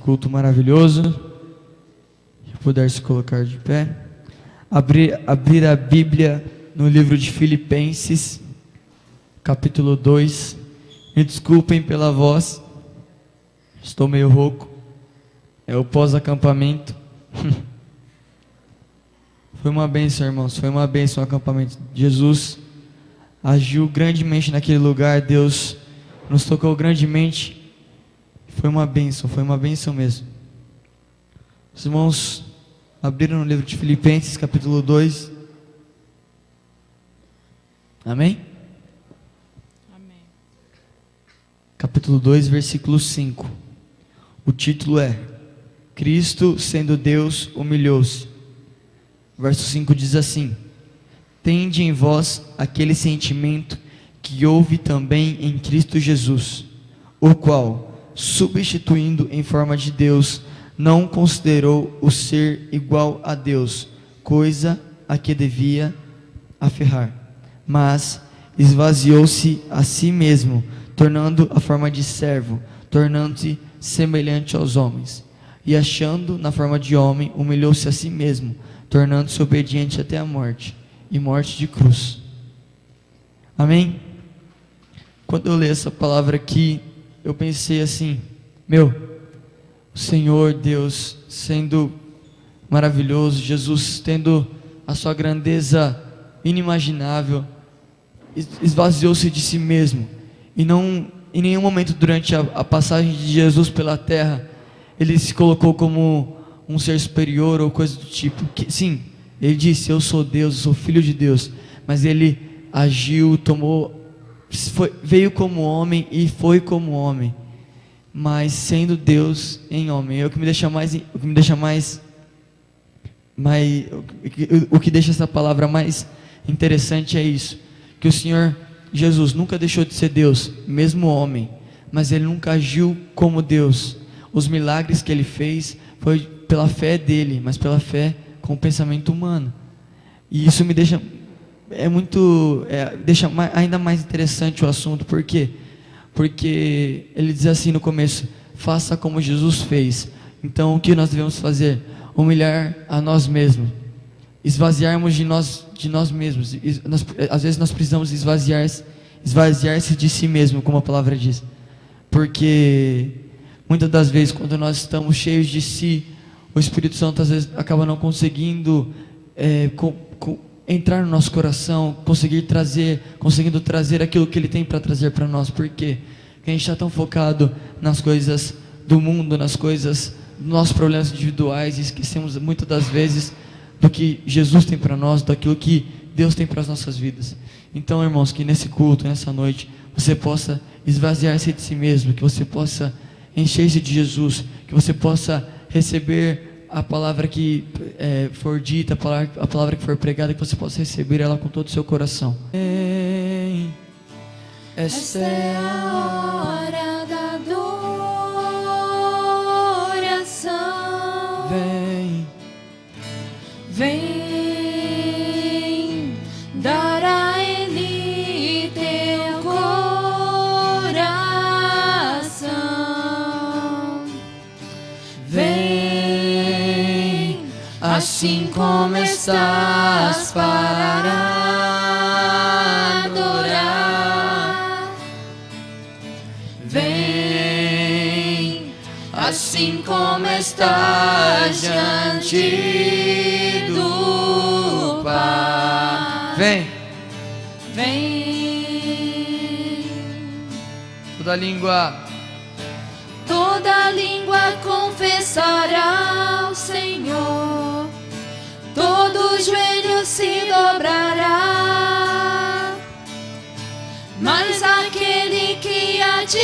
culto maravilhoso. Se puder se colocar de pé. Abrir a Bíblia no livro de Filipenses, capítulo 2. Me desculpem pela voz, estou meio rouco. É o pós-acampamento. Foi uma bênção, irmãos, foi uma bênção o acampamento. Jesus agiu grandemente naquele lugar, Deus nos tocou grandemente. Foi uma bênção mesmo. Os irmãos abriram no livro de Filipenses, capítulo 2. Amém? Amém. Capítulo 2, versículo 5. O título é: Cristo, sendo Deus, humilhou-se. Verso 5 diz assim: Tende em vós aquele sentimento que houve também em Cristo Jesus, o qual, substituindo em forma de Deus, não considerou o ser igual a Deus, coisa a que devia aferrar, mas esvaziou-se a si mesmo, tornando a forma de servo, tornando-se semelhante aos homens, e achando na forma de homem, humilhou-se a si mesmo, tornando-se obediente até a morte, e morte de cruz. Amém? Quando eu li essa palavra aqui, eu pensei assim: o Senhor Deus sendo maravilhoso, Jesus tendo a sua grandeza inimaginável, esvaziou-se de si mesmo, e não em nenhum momento durante a passagem de Jesus pela terra, ele se colocou como um ser superior ou coisa do tipo. Sim, ele disse: eu sou Deus, eu sou filho de Deus, mas ele agiu, veio como homem e foi como homem, mas sendo Deus em homem. O que deixa essa palavra mais interessante é isso, que o Senhor Jesus nunca deixou de ser Deus, mesmo homem, mas ele nunca agiu como Deus. Os milagres que ele fez foi pela fé dele, mas pela fé com o pensamento humano. E isso me deixa ainda mais interessante o assunto. Por quê? Porque ele diz assim no começo: faça como Jesus fez. Então o que nós devemos fazer? Humilhar a nós mesmos, esvaziarmos de nós mesmos. Às vezes nós precisamos esvaziar-se de si mesmo, como a palavra diz, porque muitas das vezes, quando nós estamos cheios de si, o Espírito Santo às vezes acaba não conseguindo entrar no nosso coração, conseguindo trazer aquilo que Ele tem para trazer para nós. Por quê? Porque a gente está tão focado nas coisas do mundo, nas coisas dos nossos problemas individuais, e esquecemos muitas das vezes do que Jesus tem para nós, daquilo que Deus tem para as nossas vidas. Então, irmãos, que nesse culto, nessa noite, você possa esvaziar-se de si mesmo, que você possa encher-se de Jesus, que você possa receber a palavra que for dita, a palavra que for pregada, que você possa receber ela com todo o seu coração. Esta é a hora da adoração. Vem dar a Ele teu coração. Vem, assim como estás, para adorar. Vem, assim como estás diante do Pai. Vem. Toda língua confessará ao Senhor, todo joelho se dobrará, mas aquele que há de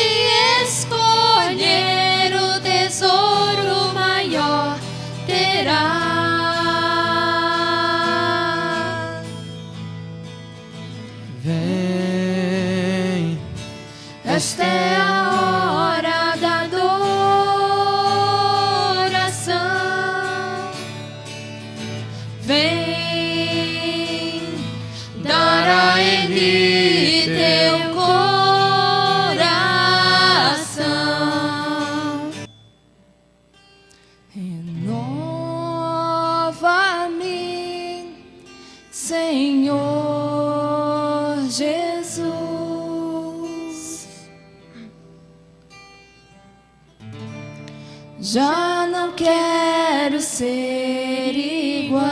escolher o tesouro maior terá. Vem, esta é a hora da adoração. Vem dar a Ele teu coração. Renova-me, Senhor Jesus. Já não quero ser igual.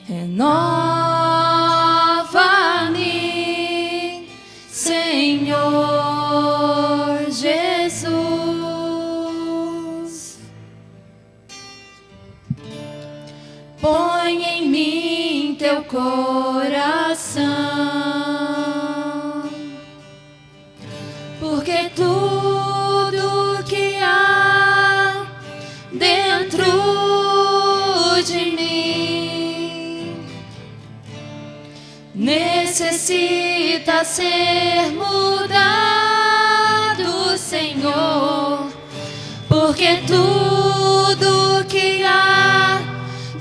Renova-me, Senhor Jesus. Põe em mim teu coração, porque tudo que há dentro de mim necessita ser mudado, Senhor, porque tudo que há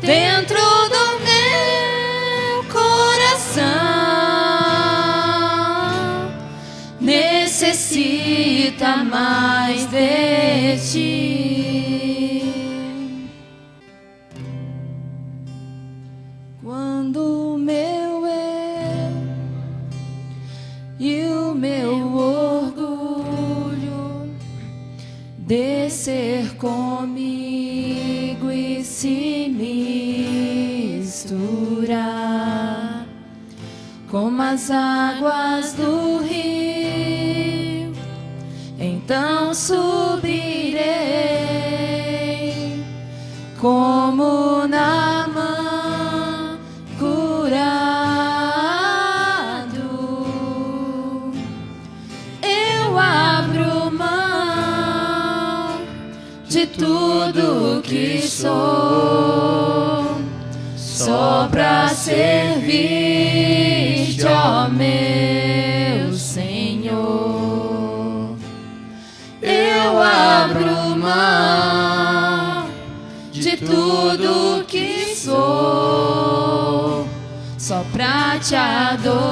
dentro do meu coração necessita mais de ti. Quando o meu eu e o meu orgulho descer comigo e se misturar como as águas do rio, então subirei como Naamã curado. Eu abro mão de tudo que sou, só pra servir-te, ó meu Senhor. Eu abro mão de tudo que sou, só pra te adorar,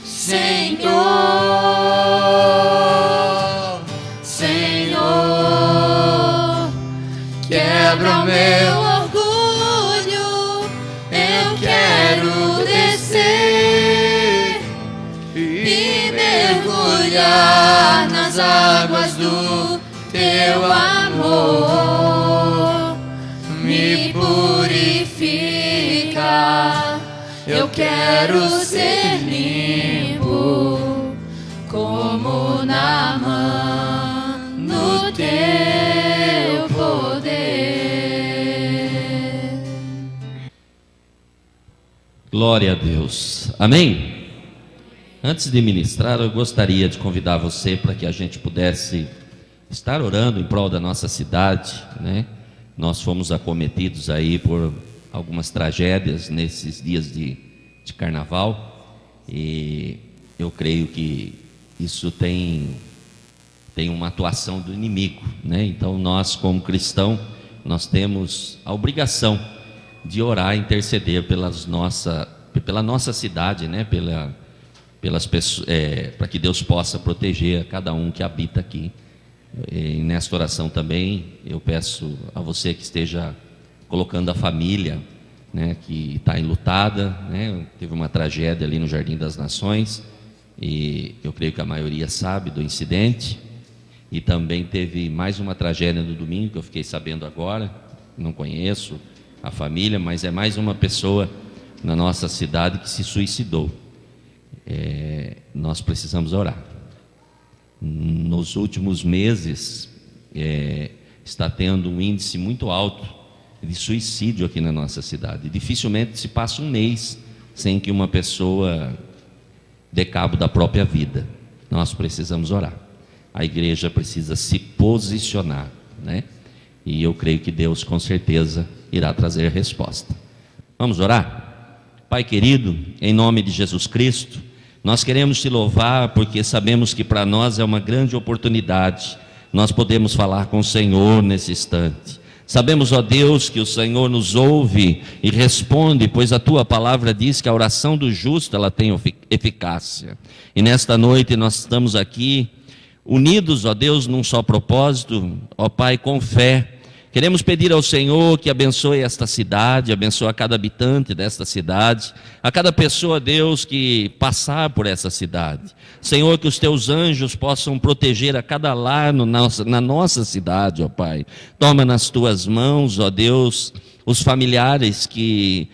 Senhor. Senhor, quebra o meu orgulho, eu quero descer e mergulhar nas águas do teu amor. Me purifica, eu quero ser limpo como Naamã no teu poder. Glória a Deus. Amém? Antes de ministrar, eu gostaria de convidar você para que a gente pudesse estar orando em prol da nossa cidade, né? Nós fomos acometidos aí por algumas tragédias nesses dias de carnaval, e eu creio que isso tem uma atuação do inimigo, né? Então nós, como cristãos, nós temos a obrigação de orar e interceder pela nossa cidade, né? Pelas pessoas, para que Deus possa proteger a cada um que habita aqui. E nesta oração também eu peço a você que esteja colocando a família, né, que está enlutada, né? Teve uma tragédia ali no Jardim das Nações, e eu creio que a maioria sabe do incidente. E também teve mais uma tragédia no domingo, que eu fiquei sabendo agora, não conheço a família, mas é mais uma pessoa na nossa cidade que se suicidou. Nós precisamos orar. Nos últimos meses está tendo um índice muito alto de suicídio aqui na nossa cidade. Dificilmente se passa um mês sem que uma pessoa dê cabo da própria vida. Nós precisamos orar. A igreja precisa se posicionar, né? E eu creio que Deus com certeza irá trazer a resposta. Vamos orar? Pai querido, em nome de Jesus Cristo, nós queremos te louvar porque sabemos que para nós é uma grande oportunidade. Nós podemos falar com o Senhor nesse instante. Sabemos, ó Deus, que o Senhor nos ouve e responde, pois a tua palavra diz que a oração do justo ela tem eficácia. E nesta noite nós estamos aqui unidos, ó Deus, num só propósito, ó Pai, com fé. Queremos pedir ao Senhor que abençoe esta cidade, abençoe a cada habitante desta cidade, a cada pessoa, Deus, que passar por essa cidade. Senhor, que os teus anjos possam proteger a cada lar na nossa cidade, ó Pai. Toma nas tuas mãos, ó Deus, os familiares que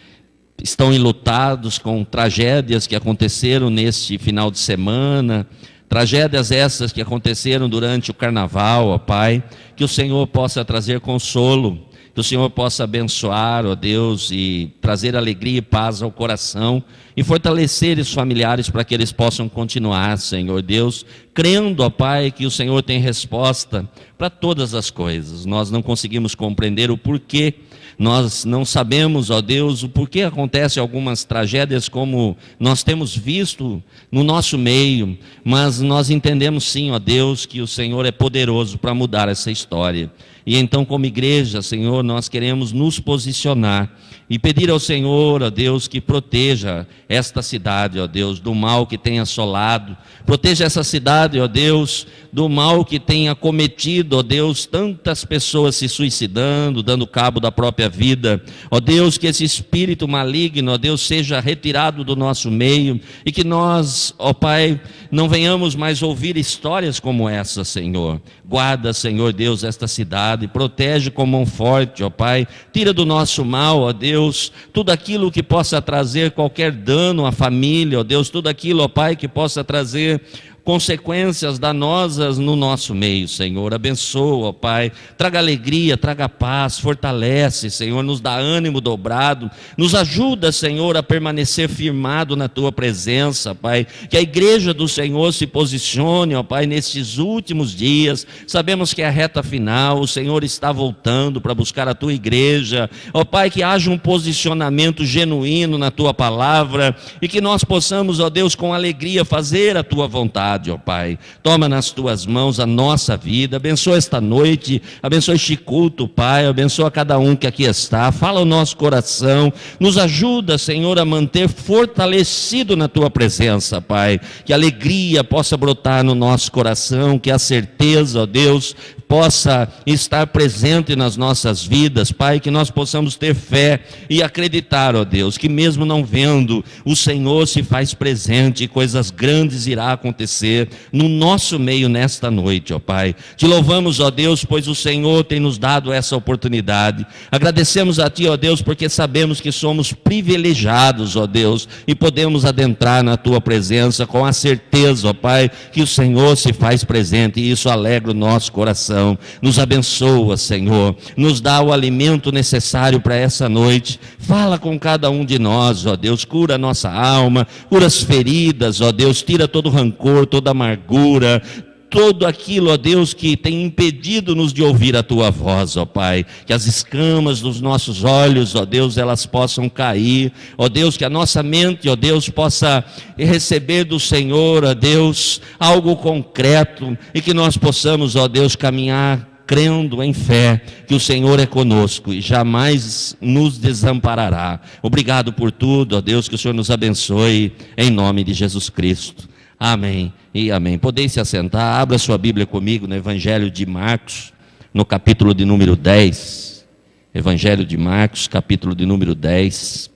estão enlutados com tragédias que aconteceram neste final de semana, tragédias essas que aconteceram durante o carnaval, ó Pai, que o Senhor possa trazer consolo, que o Senhor possa abençoar, ó Deus, e trazer alegria e paz ao coração, e fortalecer os familiares para que eles possam continuar, Senhor Deus, crendo, ó Pai, que o Senhor tem resposta para todas as coisas. Nós não conseguimos compreender o porquê, nós não sabemos, ó Deus, o porquê acontecem algumas tragédias como nós temos visto no nosso meio, mas nós entendemos sim, ó Deus, que o Senhor é poderoso para mudar essa história. E então, como igreja, Senhor, nós queremos nos posicionar e pedir ao Senhor, ó Deus, que proteja esta cidade, ó Deus, do mal que tem assolado. Proteja essa cidade, ó Deus, do mal que tem acometido, ó Deus, tantas pessoas se suicidando, dando cabo da própria vida. Ó Deus, que esse espírito maligno, ó Deus, seja retirado do nosso meio e que nós, ó Pai, não venhamos mais ouvir histórias como essa, Senhor. Guarda, Senhor Deus, esta cidade, protege com mão forte, ó Pai. Tira do nosso mal, ó Deus, tudo aquilo que possa trazer qualquer dano à família, ó Deus, tudo aquilo, ó Pai, que possa trazer consequências danosas no nosso meio, Senhor. Abençoa, ó Pai, traga alegria, traga paz, fortalece, Senhor, nos dá ânimo dobrado, nos ajuda, Senhor, a permanecer firmado na Tua presença, Pai, que a igreja do Senhor se posicione, ó Pai, nesses últimos dias. Sabemos que é a reta final, o Senhor está voltando para buscar a Tua igreja, ó Pai, que haja um posicionamento genuíno na Tua palavra e que nós possamos, ó Deus, com alegria fazer a Tua vontade, ó Pai. Toma nas Tuas mãos a nossa vida, abençoa esta noite, abençoa este culto, Pai, abençoa cada um que aqui está, fala o nosso coração, nos ajuda, Senhor, a manter fortalecido na Tua presença, Pai, que a alegria possa brotar no nosso coração, que a certeza, ó Deus, possa estar presente nas nossas vidas, Pai, que nós possamos ter fé e acreditar, ó Deus, que mesmo não vendo, o Senhor se faz presente e coisas grandes irá acontecer no nosso meio nesta noite, ó Pai. Te louvamos, ó Deus, pois o Senhor tem nos dado essa oportunidade. Agradecemos a Ti, ó Deus, porque sabemos que somos privilegiados, ó Deus, e podemos adentrar na Tua presença com a certeza, ó Pai, que o Senhor se faz presente, e isso alegra o nosso coração. Nos abençoa, Senhor, nos dá o alimento necessário para essa noite. Fala com cada um de nós, ó Deus, cura a nossa alma, cura as feridas, ó Deus, tira todo o rancor, toda a amargura, tudo aquilo, ó Deus, que tem impedido-nos de ouvir a Tua voz, ó Pai, que as escamas dos nossos olhos, ó Deus, elas possam cair, ó Deus, que a nossa mente, ó Deus, possa receber do Senhor, ó Deus, algo concreto, e que nós possamos, ó Deus, caminhar crendo em fé que o Senhor é conosco e jamais nos desamparará. Obrigado por tudo, ó Deus, que o Senhor nos abençoe, em nome de Jesus Cristo. Amém e amém. Podeis se assentar, abra sua Bíblia comigo no Evangelho de Marcos, no capítulo de número 10. Evangelho de Marcos, capítulo de número 10.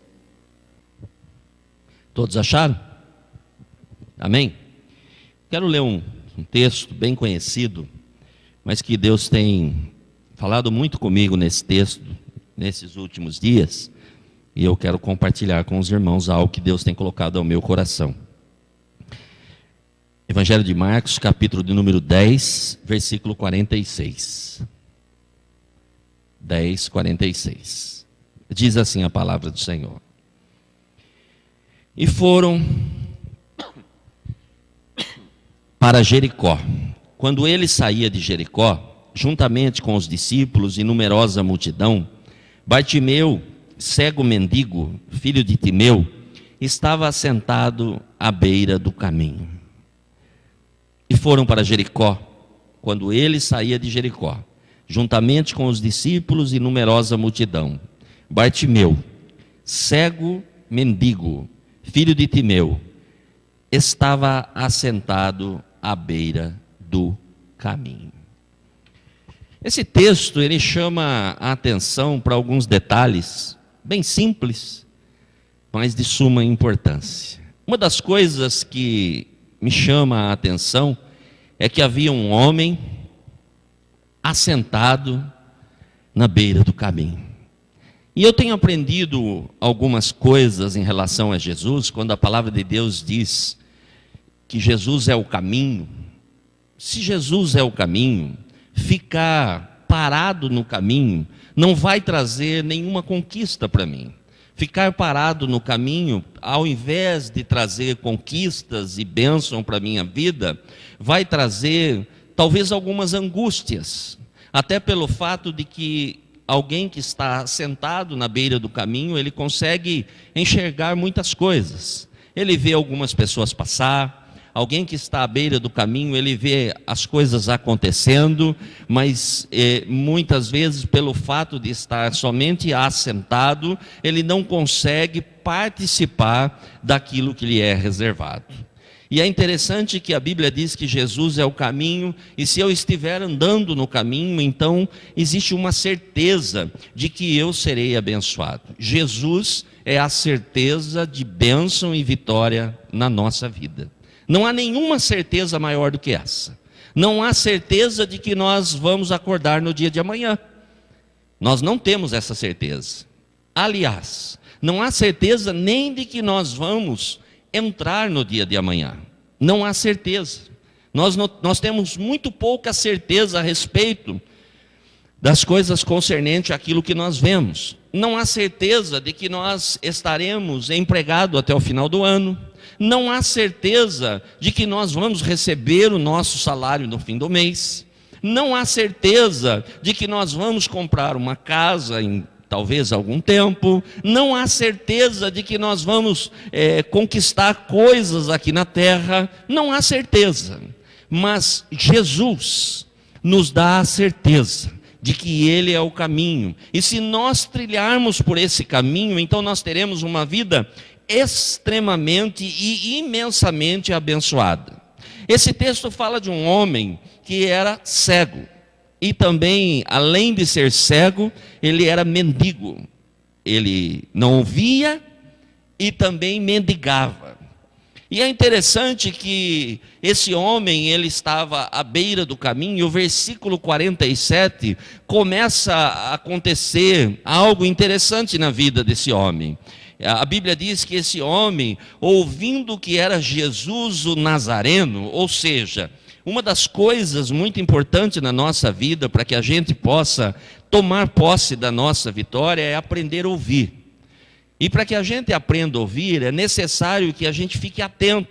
Todos acharam? Amém? Quero ler um texto bem conhecido, mas que Deus tem falado muito comigo nesse texto, nesses últimos dias, e eu quero compartilhar com os irmãos algo que Deus tem colocado ao meu coração. Evangelho de Marcos, capítulo de número 10, versículo 46. 10, 46. Diz assim a palavra do Senhor. E foram para Jericó. Quando ele saía de Jericó, juntamente com os discípulos e numerosa multidão, Bartimeu, cego mendigo, filho de Timeu, estava assentado à beira do caminho. E foram para Jericó, quando ele saía de Jericó, juntamente com os discípulos e numerosa multidão. Bartimeu, cego mendigo, filho de Timeu, estava assentado à beira do caminho. Esse texto, ele chama a atenção para alguns detalhes bem simples, mas de suma importância. Uma das coisas que me chama a atenção é que havia um homem assentado na beira do caminho. E eu tenho aprendido algumas coisas em relação a Jesus, quando a palavra de Deus diz que Jesus é o caminho. Se Jesus é o caminho, ficar parado no caminho não vai trazer nenhuma conquista para mim. Ficar parado no caminho, ao invés de trazer conquistas e bênção para a minha vida, vai trazer talvez algumas angústias, até pelo fato de que alguém que está sentado na beira do caminho, ele consegue enxergar muitas coisas. Ele vê algumas pessoas passar. Alguém que está à beira do caminho, ele vê as coisas acontecendo, mas muitas vezes, pelo fato de estar somente assentado, ele não consegue participar daquilo que lhe é reservado. E é interessante que a Bíblia diz que Jesus é o caminho, e se eu estiver andando no caminho, então existe uma certeza de que eu serei abençoado. Jesus é a certeza de bênção e vitória na nossa vida. Não há nenhuma certeza maior do que essa. Não há certeza de que nós vamos acordar no dia de amanhã. Nós não temos essa certeza. Aliás, não há certeza nem de que nós vamos entrar no dia de amanhã. Não há certeza. Nós temos muito pouca certeza a respeito das coisas concernentes àquilo que nós vemos. Não há certeza de que nós estaremos empregados até o final do ano. Não há certeza de que nós vamos receber o nosso salário no fim do mês. Não há certeza de que nós vamos comprar uma casa em talvez algum tempo. Não há certeza de que nós vamos conquistar coisas aqui na terra. Não há certeza. Mas Jesus nos dá a certeza de que Ele é o caminho. E se nós trilharmos por esse caminho, então nós teremos uma vida extremamente e imensamente abençoada. Esse texto fala de um homem que era cego. E também, além de ser cego, ele era mendigo. Ele não ouvia e também mendigava. E é interessante que esse homem, ele estava à beira do caminho, e o versículo 47 começa a acontecer algo interessante na vida desse homem. A Bíblia diz que esse homem, ouvindo que era Jesus o Nazareno, ou seja, uma das coisas muito importantes na nossa vida, para que a gente possa tomar posse da nossa vitória, é aprender a ouvir. E para que a gente aprenda a ouvir, é necessário que a gente fique atento.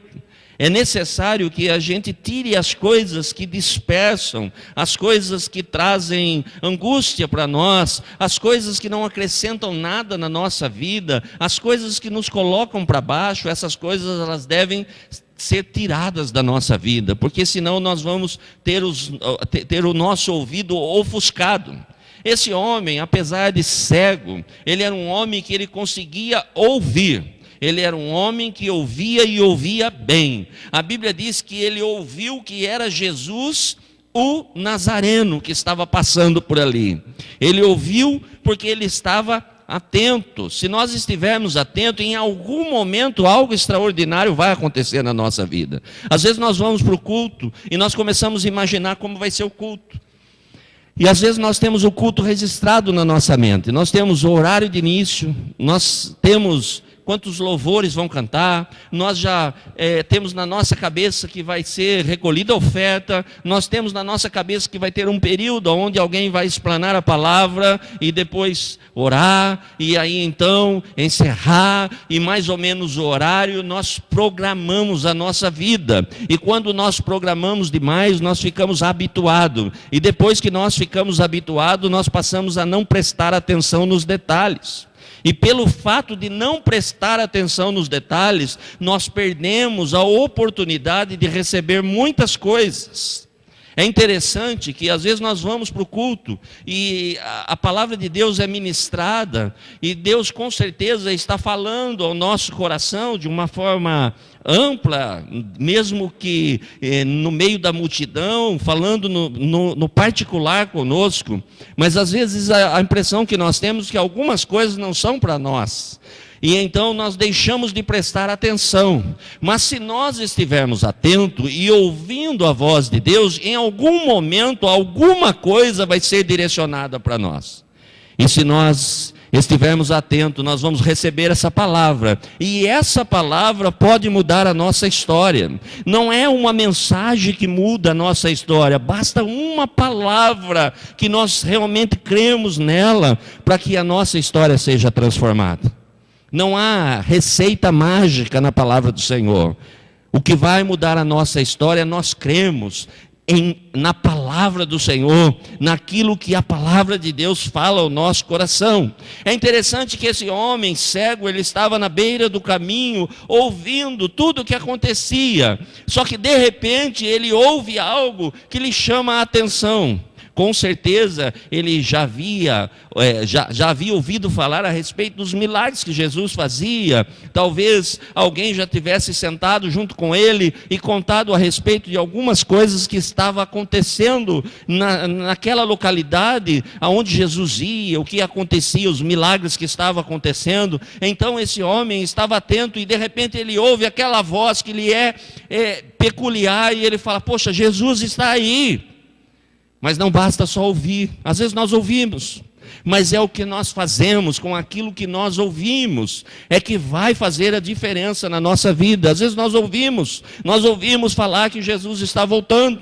É necessário que a gente tire as coisas que dispersam, as coisas que trazem angústia para nós, as coisas que não acrescentam nada na nossa vida, as coisas que nos colocam para baixo. Essas coisas, elas devem ser tiradas da nossa vida, porque senão nós vamos ter o nosso ouvido ofuscado. Esse homem, apesar de cego, ele era um homem que ele conseguia ouvir. Ele era um homem que ouvia e ouvia bem. A Bíblia diz que ele ouviu que era Jesus o Nazareno que estava passando por ali. Ele ouviu porque ele estava atento. Se nós estivermos atentos, em algum momento algo extraordinário vai acontecer na nossa vida. Às vezes nós vamos para o culto e nós começamos a imaginar como vai ser o culto. E às vezes nós temos o culto registrado na nossa mente. Nós temos o horário de início, nós temos quantos louvores vão cantar, nós já temos na nossa cabeça que vai ser recolhida a oferta, nós temos na nossa cabeça que vai ter um período onde alguém vai explanar a palavra e depois orar, e aí então encerrar, e mais ou menos o horário. Nós programamos a nossa vida, e quando nós programamos demais, nós ficamos habituados, e depois que nós ficamos habituados, nós passamos a não prestar atenção nos detalhes. E pelo fato de não prestar atenção nos detalhes, nós perdemos a oportunidade de receber muitas coisas. É interessante que às vezes nós vamos para o culto e a palavra de Deus é ministrada e Deus com certeza está falando ao nosso coração de uma forma ampla, mesmo que no meio da multidão, falando no particular conosco, mas às vezes a impressão que nós temos é que algumas coisas não são para nós. E então nós deixamos de prestar atenção. Mas se nós estivermos atentos e ouvindo a voz de Deus, em algum momento alguma coisa vai ser direcionada para nós. E se nós estivermos atentos, nós vamos receber essa palavra. E essa palavra pode mudar a nossa história. Não é uma mensagem que muda a nossa história, basta uma palavra que nós realmente cremos nela para que a nossa história seja transformada. Não há receita mágica na palavra do Senhor. O que vai mudar a nossa história, nós cremos na palavra do Senhor, naquilo que a palavra de Deus fala ao nosso coração. É interessante que esse homem cego, ele estava na beira do caminho, ouvindo tudo o que acontecia. Só que de repente ele ouve algo que lhe chama a atenção. Com certeza ele já havia ouvido falar a respeito dos milagres que Jesus fazia. Talvez alguém já tivesse sentado junto com ele e contado a respeito de algumas coisas que estavam acontecendo naquela localidade aonde Jesus ia, o que acontecia, os milagres que estavam acontecendo. Então esse homem estava atento e de repente ele ouve aquela voz que lhe é peculiar e ele fala: poxa, Jesus está aí. Mas não basta só ouvir. Às vezes nós ouvimos, mas é o que nós fazemos com aquilo que nós ouvimos é que vai fazer a diferença na nossa vida. Às vezes nós ouvimos falar que Jesus está voltando.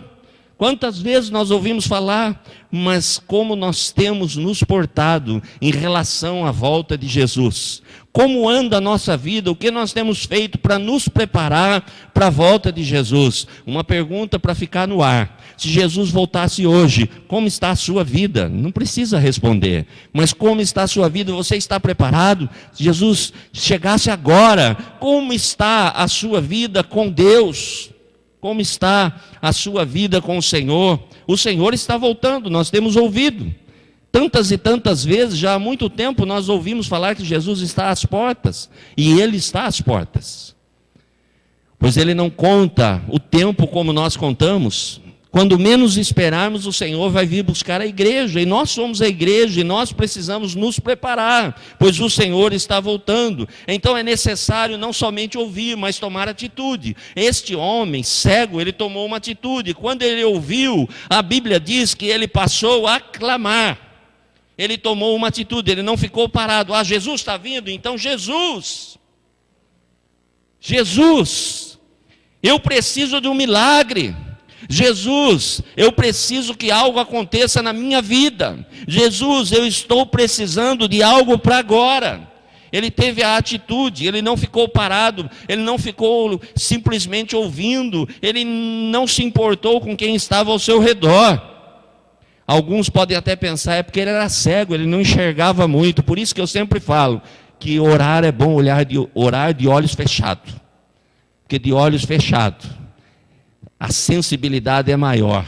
Quantas vezes nós ouvimos falar, mas como nós temos nos portado em relação à volta de Jesus? Como anda a nossa vida? O que nós temos feito para nos preparar para a volta de Jesus? Uma pergunta para ficar no ar. Se Jesus voltasse hoje, como está a sua vida? Não precisa responder. Mas como está a sua vida? Você está preparado? Se Jesus chegasse agora, como está a sua vida com Deus? Como está a sua vida com o Senhor? O Senhor está voltando, nós temos ouvido. Tantas e tantas vezes, já há muito tempo, nós ouvimos falar que Jesus está às portas. E Ele está às portas. Pois Ele não conta o tempo como nós contamos. Quando menos esperarmos, o Senhor vai vir buscar a igreja. E nós somos a igreja e nós precisamos nos preparar, pois o Senhor está voltando. Então é necessário não somente ouvir, mas tomar atitude. Este homem cego, ele tomou uma atitude. Quando ele ouviu, a Bíblia diz que ele passou a clamar. Ele tomou uma atitude, ele não ficou parado. Ah, Jesus está vindo? Então Jesus, eu preciso de um milagre. Jesus, eu preciso que algo aconteça na minha vida. Jesus, eu estou precisando de algo para agora. Ele teve a atitude, ele não ficou parado, ele não ficou simplesmente ouvindo, ele não se importou com quem estava ao seu redor. Alguns podem até pensar, é porque ele era cego, ele não enxergava muito. Por isso que eu sempre falo que orar é bom orar de olhos fechados. Porque de olhos fechados a sensibilidade é maior.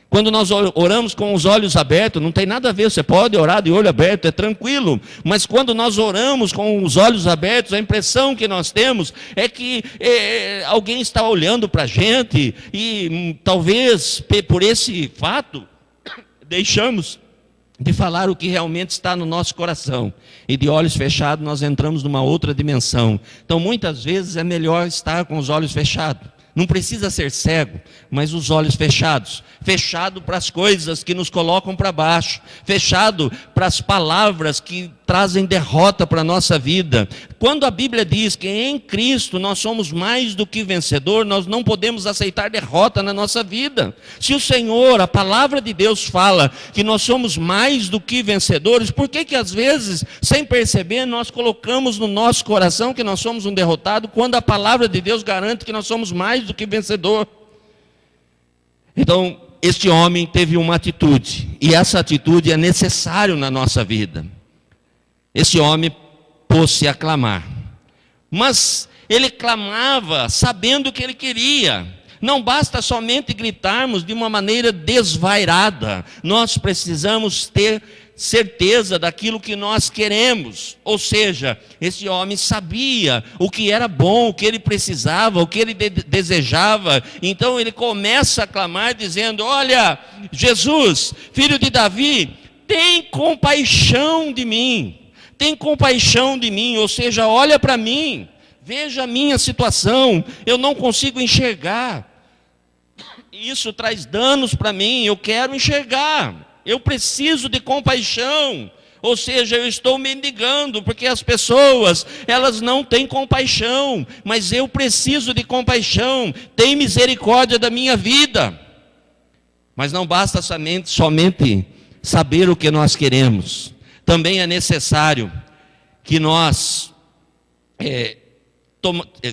Quando nós oramos com os olhos abertos, não tem nada a ver, você pode orar de olho aberto, é tranquilo. Mas quando nós oramos com os olhos abertos, a impressão que nós temos é que alguém está olhando para a gente. E talvez por esse fato, deixamos de falar o que realmente está no nosso coração. E de olhos fechados nós entramos numa outra dimensão. Então muitas vezes é melhor estar com os olhos fechados. Não precisa ser cego, mas os olhos fechados. Fechado para as coisas que nos colocam para baixo. Fechado para as palavras que trazem derrota para a nossa vida. Quando a Bíblia diz que em Cristo nós somos mais do que vencedor, nós não podemos aceitar derrota na nossa vida. Se o Senhor, a palavra de Deus fala que nós somos mais do que vencedores, por que às vezes, sem perceber, nós colocamos no nosso coração que nós somos um derrotado, quando a palavra de Deus garante que nós somos mais do que vencedor? Então, este homem teve uma atitude, e essa atitude é necessária na nossa vida. Esse homem pôs-se a clamar, mas ele clamava sabendo o que ele queria. Não basta somente gritarmos de uma maneira desvairada. Nós precisamos ter certeza daquilo que nós queremos. Ou seja, esse homem sabia o que era bom, o que ele precisava, o que ele desejava. Então ele começa a clamar dizendo: olha, Jesus, filho de Davi, tem compaixão de mim. Tem compaixão de mim, ou seja, olha para mim. Veja a minha situação, eu não consigo enxergar. Isso traz danos para mim, eu quero enxergar. Eu preciso de compaixão. Ou seja, eu estou mendigando, porque as pessoas, elas não têm compaixão, mas eu preciso de compaixão. Tem misericórdia da minha vida. Mas não basta somente saber o que nós queremos. Também é necessário que nós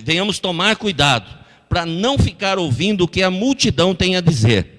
venhamos tomar cuidado para não ficar ouvindo o que a multidão tem a dizer.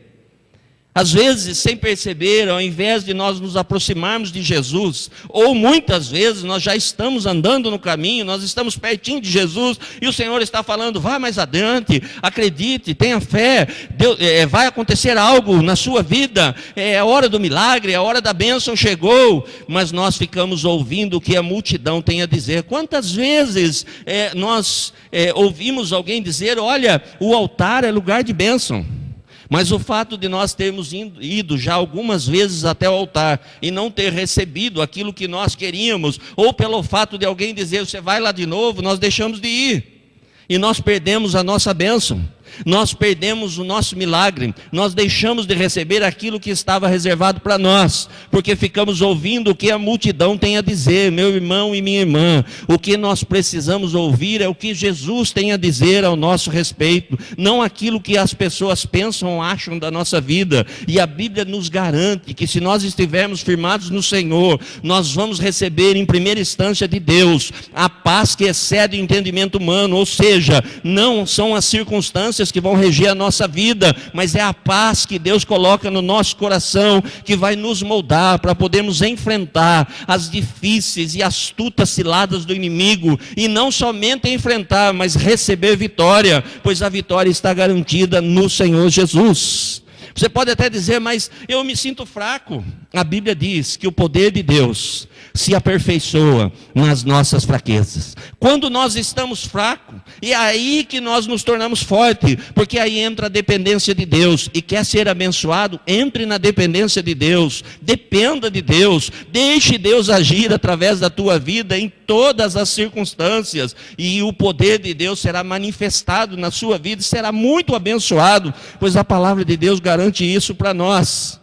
Às vezes, sem perceber, ao invés de nós nos aproximarmos de Jesus, ou muitas vezes nós já estamos andando no caminho, nós estamos pertinho de Jesus, e o Senhor está falando: vá mais adiante, acredite, tenha fé, Deus, vai acontecer algo na sua vida, é a hora do milagre, a hora da bênção chegou, mas nós ficamos ouvindo o que a multidão tem a dizer. Quantas vezes nós ouvimos alguém dizer: olha, o altar é lugar de bênção. Mas o fato de nós termos ido já algumas vezes até o altar e não ter recebido aquilo que nós queríamos, ou pelo fato de alguém dizer: você vai lá de novo, nós deixamos de ir. E nós perdemos a nossa bênção, nós perdemos o nosso milagre, nós deixamos de receber aquilo que estava reservado para nós, porque ficamos ouvindo o que a multidão tem a dizer. Meu irmão e minha irmã, o que nós precisamos ouvir é o que Jesus tem a dizer ao nosso respeito, não aquilo que as pessoas pensam ou acham da nossa vida. E a Bíblia nos garante que se nós estivermos firmados no Senhor, nós vamos receber em primeira instância de Deus a paz que excede o entendimento humano. Ou seja, não são as circunstâncias que vão reger a nossa vida, mas é a paz que Deus coloca no nosso coração, que vai nos moldar para podermos enfrentar as difíceis e astutas ciladas do inimigo, e não somente enfrentar, mas receber vitória, pois a vitória está garantida no Senhor Jesus. Você pode até dizer: mas eu me sinto fraco. A Bíblia diz que o poder de Deus se aperfeiçoa nas nossas fraquezas. Quando nós estamos fracos, é aí que nós nos tornamos fortes, porque aí entra a dependência de Deus. E quer ser abençoado? Entre na dependência de Deus, dependa de Deus, deixe Deus agir através da tua vida em todas as circunstâncias, e o poder de Deus será manifestado na sua vida, será muito abençoado, pois a palavra de Deus garante isso para nós.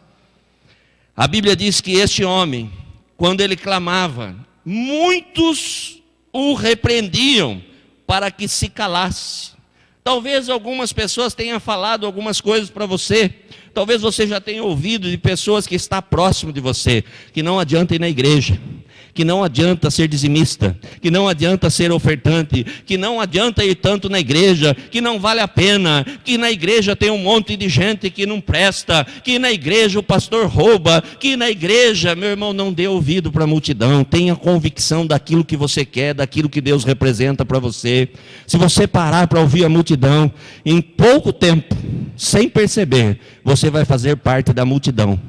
A Bíblia diz que este homem, quando ele clamava, muitos o repreendiam para que se calasse. Talvez algumas pessoas tenham falado algumas coisas para você. Talvez você já tenha ouvido de pessoas que estão próximo de você, que não adianta ir na igreja, que não adianta ser dizimista, que não adianta ser ofertante, que não adianta ir tanto na igreja, que não vale a pena, que na igreja tem um monte de gente que não presta, que na igreja o pastor rouba, que na igreja, meu irmão, não dê ouvido para a multidão. Tenha convicção daquilo que você quer, daquilo que Deus representa para você. Se você parar para ouvir a multidão, em pouco tempo, sem perceber, você vai fazer parte da multidão.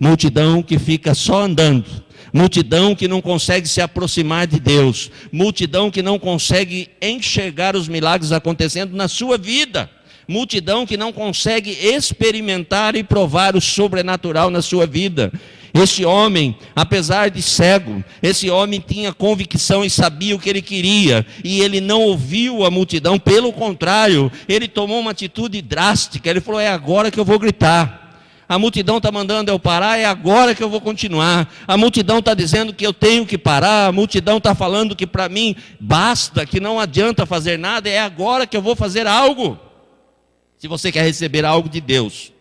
Multidão que fica só andando, multidão que não consegue se aproximar de Deus, multidão que não consegue enxergar os milagres acontecendo na sua vida, multidão que não consegue experimentar e provar o sobrenatural na sua vida. Este homem, apesar de cego, esse homem tinha convicção e sabia o que ele queria, e ele não ouviu a multidão. Pelo contrário, ele tomou uma atitude drástica. Ele falou: é agora que eu vou gritar. A multidão está mandando eu parar, é agora que eu vou continuar. A multidão está dizendo que eu tenho que parar, a multidão está falando que para mim basta, que não adianta fazer nada, é agora que eu vou fazer algo. Se você quer receber algo de Deus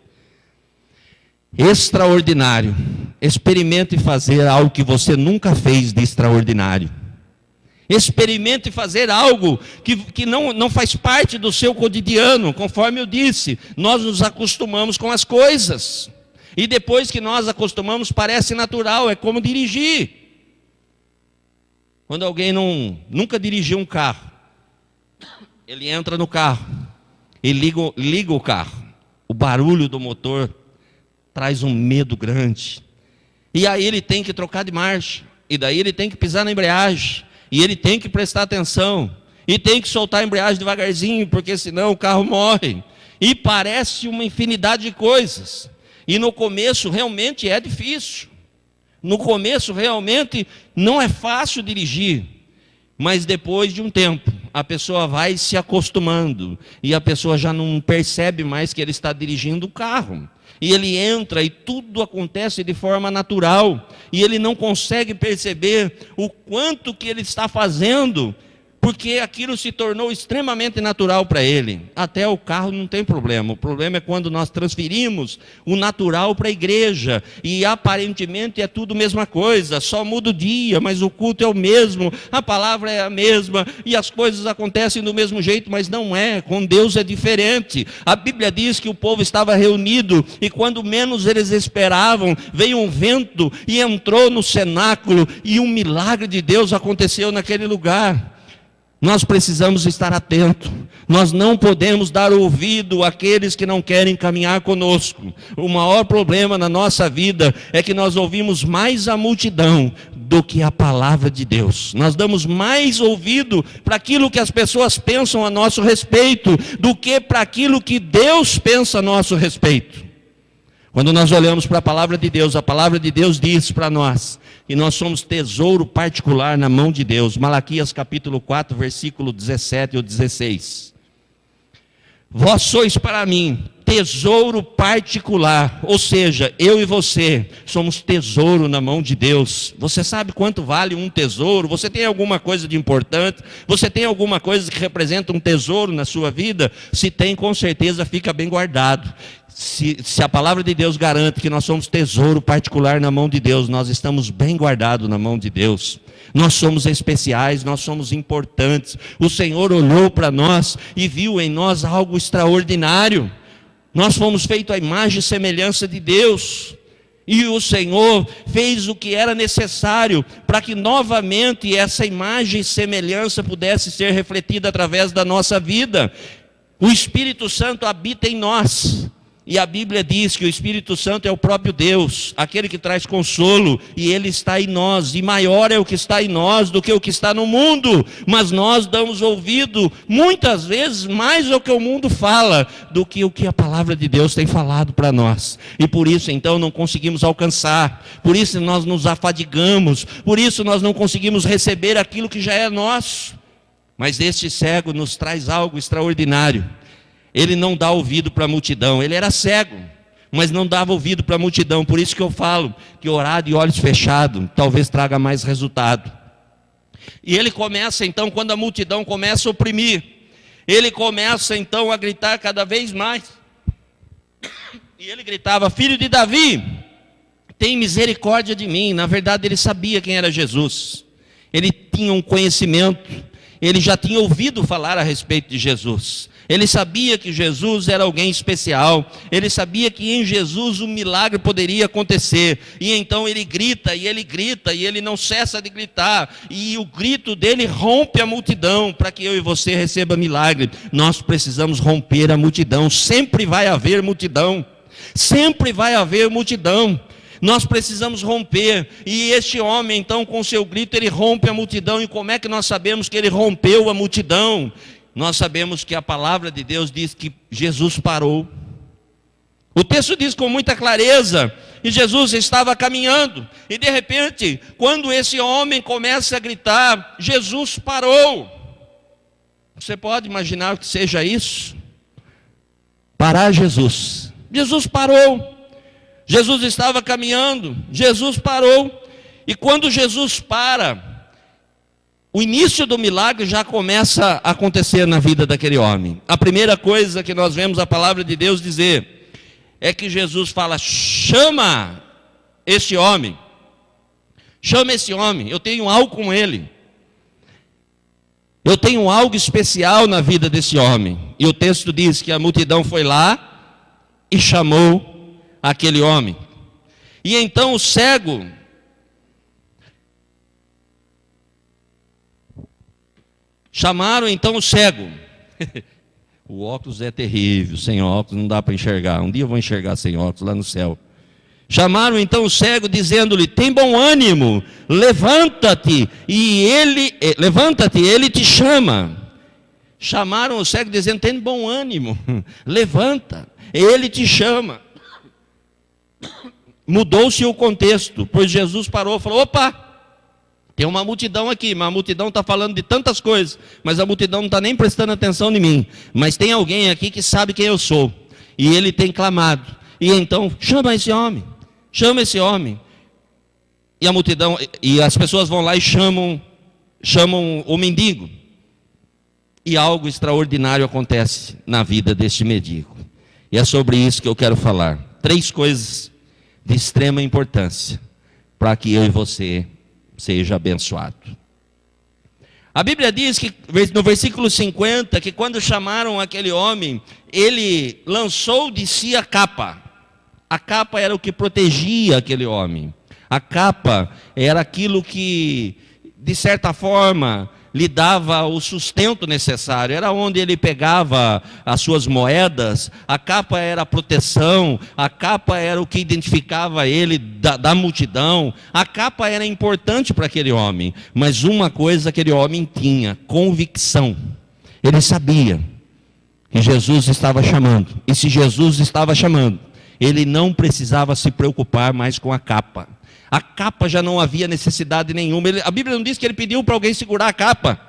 extraordinário, experimente fazer algo que você nunca fez de extraordinário. Experimente fazer algo que não faz parte do seu cotidiano. Conforme eu disse, nós nos acostumamos com as coisas, e depois que nós acostumamos, parece natural. É como dirigir. Quando alguém nunca dirigiu um carro, ele entra no carro, e liga o carro. O barulho do motor traz um medo grande. E aí ele tem que trocar de marcha. E daí ele tem que pisar na embreagem. E ele tem que prestar atenção. E tem que soltar a embreagem devagarzinho, porque senão o carro morre. E parece uma infinidade de coisas. E no começo realmente é difícil. No começo realmente não é fácil dirigir. Mas depois de um tempo, a pessoa vai se acostumando. E a pessoa já não percebe mais que ele está dirigindo o carro. E ele entra e tudo acontece de forma natural. E ele não consegue perceber o quanto que ele está fazendo, porque aquilo se tornou extremamente natural para ele. Até o carro não tem problema. O problema é quando nós transferimos o natural para a igreja. E aparentemente é tudo a mesma coisa. Só muda o dia, mas o culto é o mesmo. A palavra é a mesma. E as coisas acontecem do mesmo jeito, mas não é. Com Deus é diferente. A Bíblia diz que o povo estava reunido. E quando menos eles esperavam, veio um vento e entrou no cenáculo. E um milagre de Deus aconteceu naquele lugar. Nós precisamos estar atentos. Nós não podemos dar ouvido àqueles que não querem caminhar conosco. O maior problema na nossa vida é que nós ouvimos mais a multidão do que a palavra de Deus. Nós damos mais ouvido para aquilo que as pessoas pensam a nosso respeito do que para aquilo que Deus pensa a nosso respeito. Quando nós olhamos para a palavra de Deus diz para nós que nós somos tesouro particular na mão de Deus. Malaquias capítulo 4, versículo 17 ou 16. Vós sois para mim tesouro particular, ou seja, eu e você somos tesouro na mão de Deus. Você sabe quanto vale um tesouro? Você tem alguma coisa de importante? Você tem alguma coisa que representa um tesouro na sua vida? Se tem, com certeza fica bem guardado. Se a palavra de Deus garante que nós somos tesouro particular na mão de Deus, nós estamos bem guardados na mão de Deus. Nós somos especiais, nós somos importantes. O Senhor olhou para nós e viu em nós algo extraordinário. Nós fomos feitos à imagem e semelhança de Deus. E o Senhor fez o que era necessário para que novamente essa imagem e semelhança pudesse ser refletida através da nossa vida. O Espírito Santo habita em nós. E a Bíblia diz que o Espírito Santo é o próprio Deus, aquele que traz consolo, e Ele está em nós, e maior é o que está em nós do que o que está no mundo, mas nós damos ouvido, muitas vezes, mais ao que o mundo fala, do que o que a palavra de Deus tem falado para nós, e por isso então não conseguimos alcançar, por isso nós nos afadigamos, por isso nós não conseguimos receber aquilo que já é nosso, mas este cego nos traz algo extraordinário. Ele não dá ouvido para a multidão. Ele era cego, mas não dava ouvido para a multidão. Por isso que eu falo que orar de olhos fechados talvez traga mais resultado. E ele começa então, quando a multidão começa a oprimir, ele começa então a gritar cada vez mais. E ele gritava: filho de Davi, tem misericórdia de mim. Na verdade ele sabia quem era Jesus. Ele tinha um conhecimento. Ele já tinha ouvido falar a respeito de Jesus. Ele sabia que Jesus era alguém especial. Ele sabia que em Jesus um milagre poderia acontecer. E então ele grita, e ele não cessa de gritar. E o grito dele rompe a multidão, para que eu e você receba milagre. Nós precisamos romper a multidão. Sempre vai haver multidão. Sempre vai haver multidão. Nós precisamos romper. E este homem então, com seu grito, ele rompe a multidão. E como é que nós sabemos que ele rompeu a multidão? Nós sabemos que a palavra de Deus diz que Jesus parou. O texto diz com muita clareza que Jesus estava caminhando. E de repente, quando esse homem começa a gritar, Jesus parou. Você pode imaginar o que seja isso? Parar Jesus. Jesus parou. Jesus estava caminhando, Jesus parou, e quando Jesus para, o início do milagre já começa a acontecer na vida daquele homem. A primeira coisa que nós vemos a palavra de Deus dizer, é que Jesus fala: chama esse homem, eu tenho algo com ele, eu tenho algo especial na vida desse homem. E o texto diz que a multidão foi lá e chamou aquele homem. E então o cego chamaram então o cego. O óculos é terrível, sem óculos não dá para enxergar. Um dia eu vou enxergar sem óculos lá no céu. Chamaram então o cego, dizendo-lhe: tem bom ânimo, levanta-te, ele te chama. Chamaram o cego dizendo: tem bom ânimo, levanta, ele te chama. Mudou-se o contexto, pois Jesus parou e falou: opa, tem uma multidão aqui, mas a multidão está falando de tantas coisas, mas a multidão não está nem prestando atenção em mim. Mas tem alguém aqui que sabe quem eu sou, e ele tem clamado. E então, chama esse homem. E a multidão, e as pessoas vão lá e chamam o mendigo. E algo extraordinário acontece na vida deste mendigo. E é sobre isso que eu quero falar. 3 coisas de extrema importância para que eu e você seja abençoado. A Bíblia diz que no versículo 50, que quando chamaram aquele homem, ele lançou de si a capa. A capa era o que protegia aquele homem. A capa era aquilo que, de certa forma, lhe dava o sustento necessário. Era onde ele pegava as suas moedas. A capa era a proteção. A capa era o que identificava ele da multidão. A capa era importante para aquele homem. Mas uma coisa aquele homem tinha: convicção. Ele sabia que Jesus estava chamando. E se Jesus estava chamando, ele não precisava se preocupar mais com a capa. A capa já não havia necessidade nenhuma. A Bíblia não diz que ele pediu para alguém segurar a capa.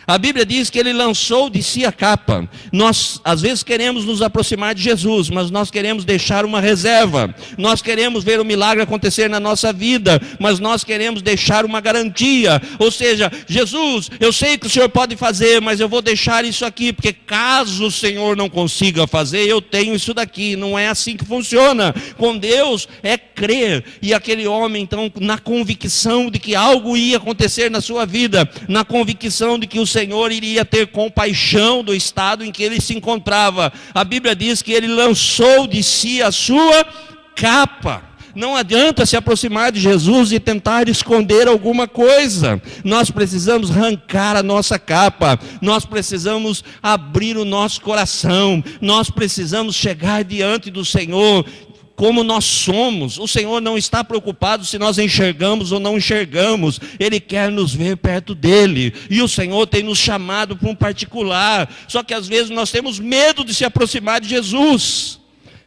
A Bíblia diz que ele lançou de si a capa. Nós, às vezes, queremos nos aproximar de Jesus, mas nós queremos deixar uma reserva. Nós queremos ver o milagre acontecer na nossa vida, mas nós queremos deixar uma garantia. Ou seja, Jesus, eu sei que o Senhor pode fazer, mas eu vou deixar isso aqui, porque caso o Senhor não consiga fazer, eu tenho isso daqui. Não é assim que funciona. Com Deus é crer. E aquele homem, então, na convicção de que algo ia acontecer na sua vida, na convicção de que o Senhor iria ter compaixão do estado em que ele se encontrava, a Bíblia diz que ele lançou de si a sua capa. Não adianta se aproximar de Jesus e tentar esconder alguma coisa. Nós precisamos arrancar a nossa capa. Nós precisamos abrir o nosso coração. Nós precisamos chegar diante do Senhor como nós somos. O Senhor não está preocupado se nós enxergamos ou não enxergamos. Ele quer nos ver perto dele. E o Senhor tem nos chamado para um particular. Só que às vezes nós temos medo de se aproximar de Jesus.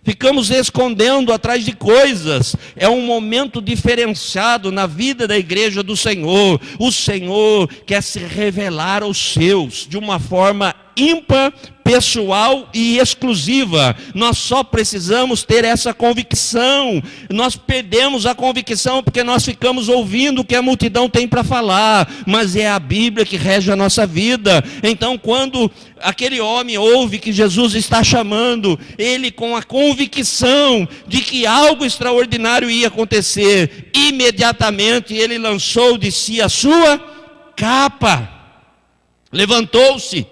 Ficamos escondendo atrás de coisas. É um momento diferenciado na vida da igreja do Senhor. O Senhor quer se revelar aos seus de uma forma ímpar, pessoal e exclusiva. Nós só precisamos ter essa convicção. Nós perdemos a convicção porque nós ficamos ouvindo o que a multidão tem para falar, mas é a Bíblia que rege a nossa vida. Então, quando aquele homem ouve que Jesus está chamando, ele, com a convicção de que algo extraordinário ia acontecer, imediatamente ele lançou de si a sua capa, levantou-se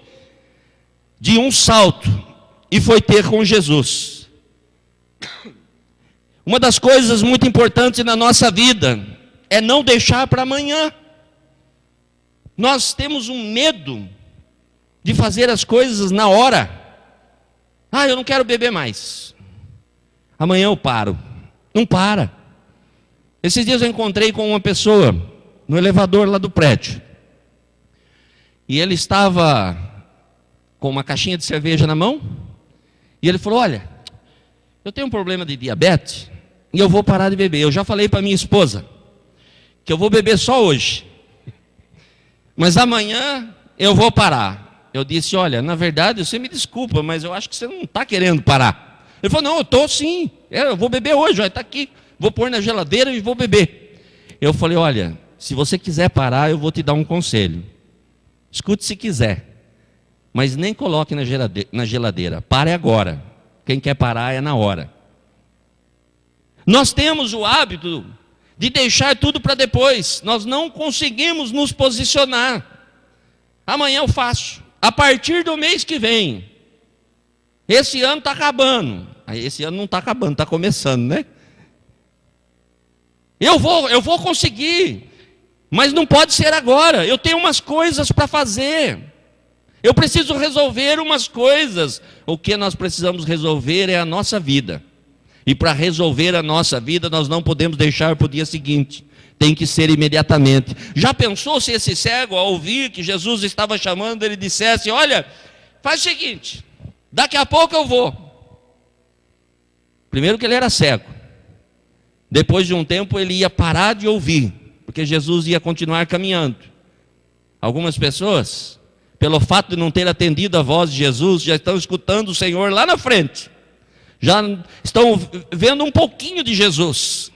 de um salto e foi ter com Jesus. Uma das coisas muito importantes na nossa vida é não deixar para amanhã. Nós temos um medo de fazer as coisas na hora. Eu não quero beber mais. Amanhã eu paro. Não para. Esses dias eu encontrei com uma pessoa no elevador lá do prédio. E ele estava com uma caixinha de cerveja na mão, e ele falou: olha, eu tenho um problema de diabetes, e eu vou parar de beber. Eu já falei para minha esposa, que eu vou beber só hoje, mas amanhã eu vou parar. Eu disse: olha, na verdade, você me desculpa, mas eu acho que você não está querendo parar. Ele falou: não, eu estou sim, eu vou beber hoje, está aqui, vou pôr na geladeira e vou beber. Eu falei: olha, se você quiser parar, eu vou te dar um conselho. Escute se quiser, mas nem coloque na geladeira. Pare agora. Quem quer parar é na hora. Nós temos o hábito de deixar tudo para depois. Nós não conseguimos nos posicionar. Amanhã eu faço. A partir do mês que vem. Esse ano está acabando. Esse ano não está acabando, está começando, né? Eu vou conseguir. Mas não pode ser agora. Eu tenho umas coisas para fazer. Eu preciso resolver umas coisas. O que nós precisamos resolver é a nossa vida. E para resolver a nossa vida, nós não podemos deixar para o dia seguinte. Tem que ser imediatamente. Já pensou se esse cego, ao ouvir que Jesus estava chamando, ele dissesse: olha, faz o seguinte, daqui a pouco eu vou. Primeiro que ele era cego. Depois de um tempo ele ia parar de ouvir, porque Jesus ia continuar caminhando. Algumas pessoas, pelo fato de não ter atendido a voz de Jesus, já estão escutando o Senhor lá na frente. Já estão vendo um pouquinho de Jesus.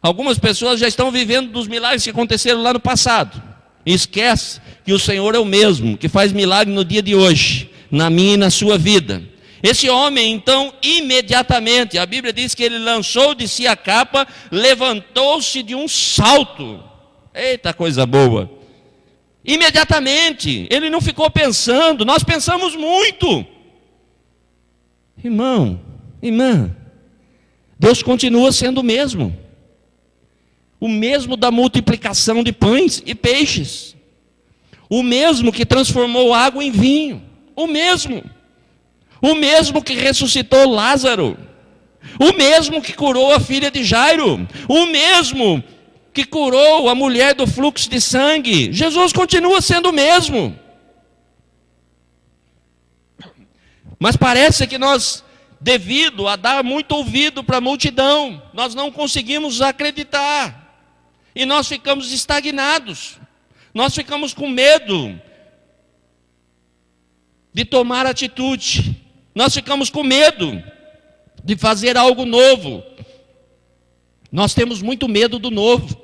Algumas pessoas já estão vivendo dos milagres que aconteceram lá no passado. E esquece que o Senhor é o mesmo, que faz milagre no dia de hoje, na minha e na sua vida. Esse homem, então, imediatamente, a Bíblia diz que ele lançou de si a capa, levantou-se de um salto. Eita, coisa boa. Imediatamente, ele não ficou pensando. Nós pensamos muito. Irmão, irmã, Deus continua sendo o mesmo da multiplicação de pães e peixes, o mesmo que transformou água em vinho, o mesmo que ressuscitou Lázaro, o mesmo que curou a filha de Jairo, o mesmo que curou a mulher do fluxo de sangue. Jesus continua sendo o mesmo. Mas parece que nós, devido a dar muito ouvido para a multidão, nós não conseguimos acreditar. E nós ficamos estagnados. Nós ficamos com medo de tomar atitude. Nós ficamos com medo de fazer algo novo. Nós temos muito medo do novo.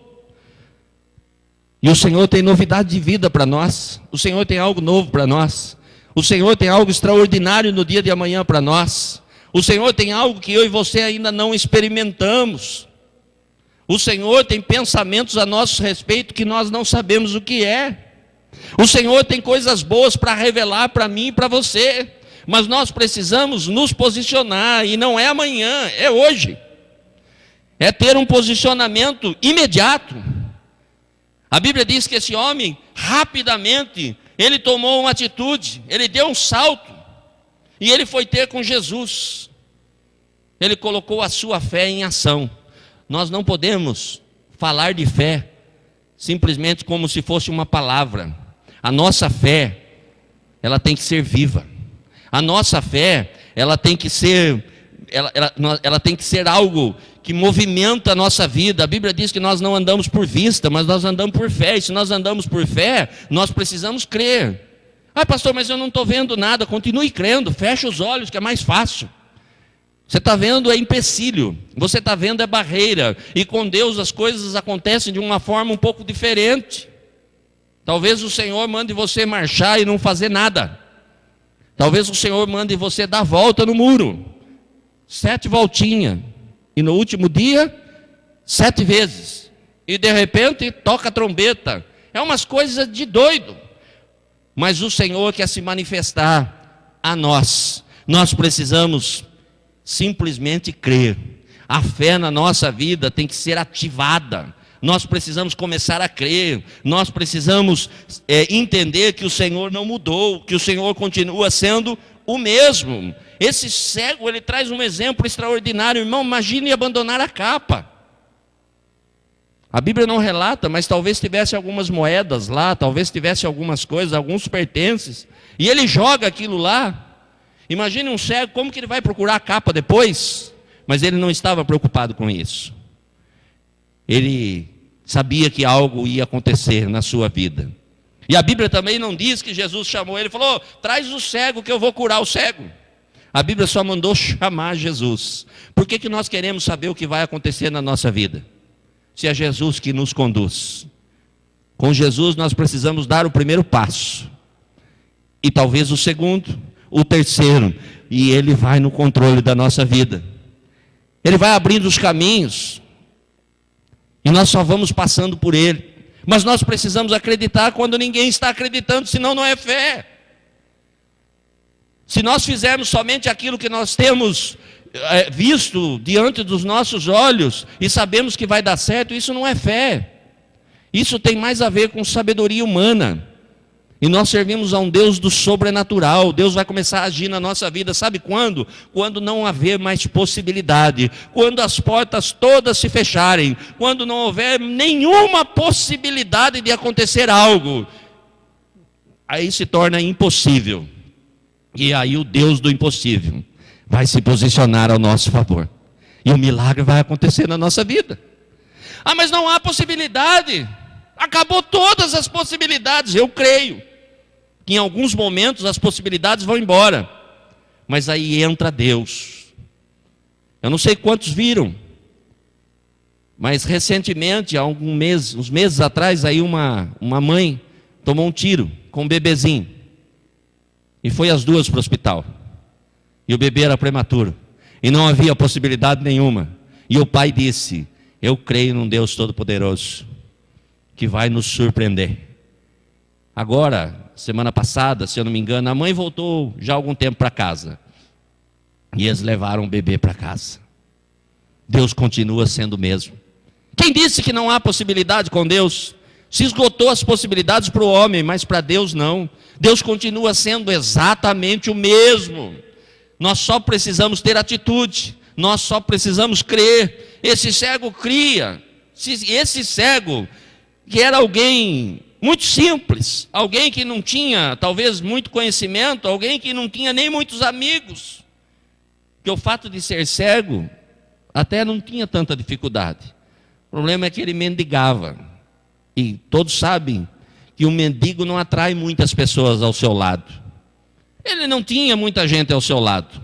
E o Senhor tem novidade de vida para nós. O Senhor tem algo novo para nós. O Senhor tem algo extraordinário no dia de amanhã para nós. O Senhor tem algo que eu e você ainda não experimentamos. O Senhor tem pensamentos a nosso respeito que nós não sabemos o que é. O Senhor tem coisas boas para revelar para mim e para você. Mas nós precisamos nos posicionar, e não é amanhã, é hoje. É ter um posicionamento imediato. A Bíblia diz que esse homem, rapidamente, ele tomou uma atitude, ele deu um salto, e ele foi ter com Jesus. Ele colocou a sua fé em ação. Nós não podemos falar de fé simplesmente como se fosse uma palavra. A nossa fé, ela tem que ser viva. A nossa fé, ela tem que ser, ela tem que ser algo que movimenta a nossa vida. A Bíblia diz que nós não andamos por vista, mas nós andamos por fé. E se nós andamos por fé, nós precisamos crer. Ah, pastor, mas eu não estou vendo nada. Continue crendo, fecha os olhos, que é mais fácil. Você está vendo é empecilho, você está vendo é barreira, e com Deus as coisas acontecem de uma forma um pouco diferente. Talvez o Senhor mande você marchar e não fazer nada. Talvez o Senhor mande você dar volta no muro, 7 voltinhas, e no último dia, 7 vezes, e de repente toca a trombeta. É umas coisas de doido, mas o Senhor quer se manifestar a nós. Nós precisamos simplesmente crer. A fé na nossa vida tem que ser ativada. Nós precisamos começar a crer. Nós precisamos entender que o Senhor não mudou, que o Senhor continua sendo o mesmo. Esse cego, ele traz um exemplo extraordinário. Irmão, imagine abandonar a capa. A Bíblia não relata, mas talvez tivesse algumas moedas lá, talvez tivesse algumas coisas, alguns pertences, e ele joga aquilo lá. Imagine um cego, como que ele vai procurar a capa depois? Mas ele não estava preocupado com isso. Ele sabia que algo ia acontecer na sua vida. E a Bíblia também não diz que Jesus chamou ele e falou: traz o cego que eu vou curar o cego. A Bíblia só mandou chamar Jesus. Por que nós queremos saber o que vai acontecer na nossa vida? Se é Jesus que nos conduz. Com Jesus nós precisamos dar o primeiro passo. E talvez o segundo, o terceiro, e Ele vai no controle da nossa vida. Ele vai abrindo os caminhos, e nós só vamos passando por Ele. Mas nós precisamos acreditar quando ninguém está acreditando, senão não é fé. Se nós fizermos somente aquilo que nós temos visto diante dos nossos olhos, e sabemos que vai dar certo, isso não é fé. Isso tem mais a ver com sabedoria humana. E nós servimos a um Deus do sobrenatural. Deus vai começar a agir na nossa vida, sabe quando? Quando não haver mais possibilidade, quando as portas todas se fecharem, quando não houver nenhuma possibilidade de acontecer algo, aí se torna impossível. E aí o Deus do impossível vai se posicionar ao nosso favor. E o milagre vai acontecer na nossa vida. Ah, mas não há possibilidade. Acabou todas as possibilidades. Eu creio que em alguns momentos as possibilidades vão embora. Mas aí entra Deus. Eu não sei quantos viram, mas recentemente, há uns meses atrás, aí uma mãe tomou um tiro com um bebezinho. E foi as duas para o hospital. E o bebê era prematuro. E não havia possibilidade nenhuma. E o pai disse: eu creio num Deus Todo-Poderoso que vai nos surpreender. Agora, semana passada, se eu não me engano, a mãe voltou já há algum tempo para casa. E eles levaram o bebê para casa. Deus continua sendo o mesmo. Quem disse que não há possibilidade com Deus? Se esgotou as possibilidades para o homem, mas para Deus não. Deus continua sendo exatamente o mesmo. Nós só precisamos ter atitude. Nós só precisamos crer. Esse cego cria. Esse cego, que era alguém muito simples, alguém que não tinha talvez muito conhecimento, alguém que não tinha nem muitos amigos, que o fato de ser cego até não tinha tanta dificuldade. O problema é que ele mendigava. E todos sabem que um mendigo não atrai muitas pessoas ao seu lado. Ele não tinha muita gente ao seu lado,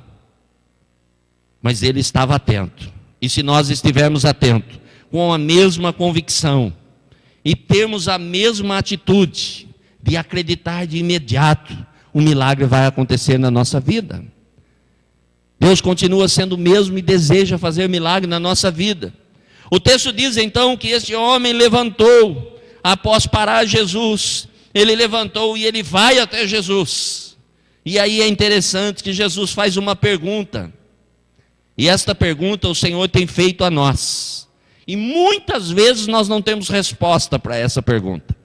mas ele estava atento. E se nós estivermos atentos, com a mesma convicção, e termos a mesma atitude de acreditar de imediato, o milagre vai acontecer na nossa vida. Deus continua sendo o mesmo e deseja fazer milagre na nossa vida. O texto diz então que este homem levantou, após parar Jesus, ele levantou e ele vai até Jesus. E aí é interessante que Jesus faz uma pergunta. E esta pergunta o Senhor tem feito a nós. E muitas vezes nós não temos resposta para essa pergunta.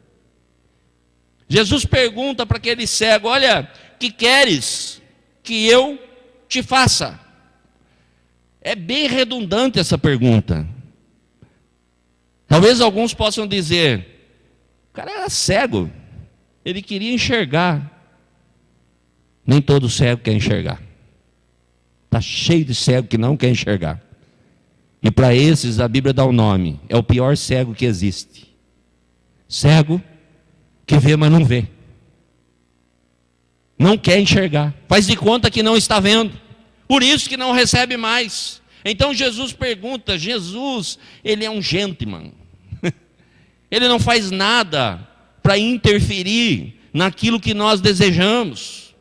Jesus pergunta para aquele cego: olha, que queres que eu te faça? É bem redundante essa pergunta. Talvez alguns possam dizer: o cara era cego, ele queria enxergar. Nem todo cego quer enxergar. Está cheio de cego que não quer enxergar. E para esses a Bíblia dá um nome: é o pior cego que existe. Cego que vê, mas não vê. Não quer enxergar. Faz de conta que não está vendo. Por isso que não recebe mais. Então Jesus pergunta. Jesus, ele é um gentleman. Ele não faz nada para interferir naquilo que nós desejamos.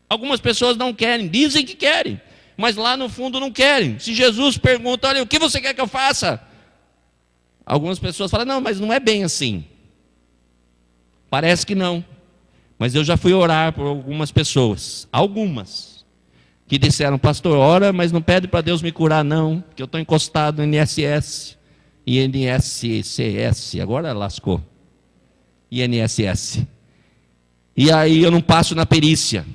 Algumas pessoas não querem, dizem que querem, mas lá no fundo não querem. Se Jesus pergunta: olha, o que você quer que eu faça? Algumas pessoas falam: não, mas não é bem assim. Parece que não. Mas eu já fui orar por algumas pessoas, que disseram: pastor, ora, mas não pede para Deus me curar não, que eu estou encostado no INSS, INSS, agora lascou, INSS. E aí eu não passo na perícia.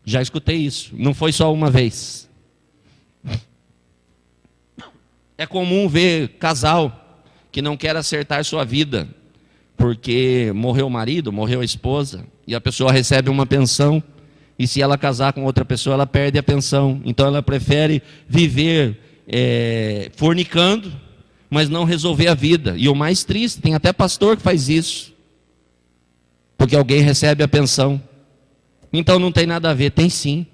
Já escutei isso, não foi só uma vez. É comum ver casal que não quer acertar sua vida, porque morreu o marido, morreu a esposa, e a pessoa recebe uma pensão, e se ela casar com outra pessoa, ela perde a pensão. Então ela prefere viver fornicando, mas não resolver a vida. E o mais triste, tem até pastor que faz isso, porque alguém recebe a pensão. Então não tem nada a ver. Tem sim.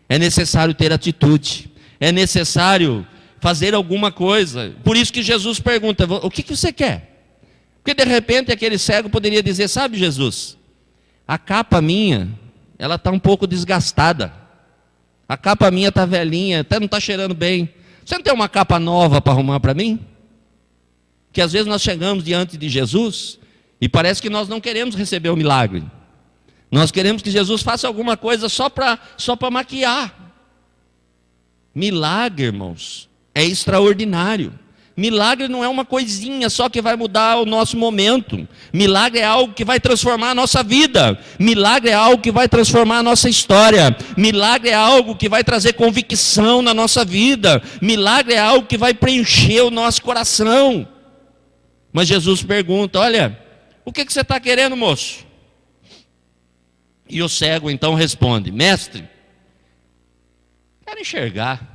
É necessário ter atitude, é necessário fazer alguma coisa. Por isso que Jesus pergunta: o que você quer? Porque de repente aquele cego poderia dizer: sabe, Jesus, a capa minha, ela está um pouco desgastada, a capa minha está velhinha, até não está cheirando bem. Você não tem uma capa nova para arrumar para mim? Que às vezes nós chegamos diante de Jesus e parece que nós não queremos receber o milagre. Nós queremos que Jesus faça alguma coisa só para maquiar. Milagre, irmãos, é extraordinário. Milagre não é uma coisinha só que vai mudar o nosso momento. Milagre é algo que vai transformar a nossa vida. Milagre é algo que vai transformar a nossa história. Milagre é algo que vai trazer convicção na nossa vida. Milagre é algo que vai preencher o nosso coração. Mas Jesus pergunta: olha, o que você está querendo, moço? E o cego então responde: mestre, quero enxergar.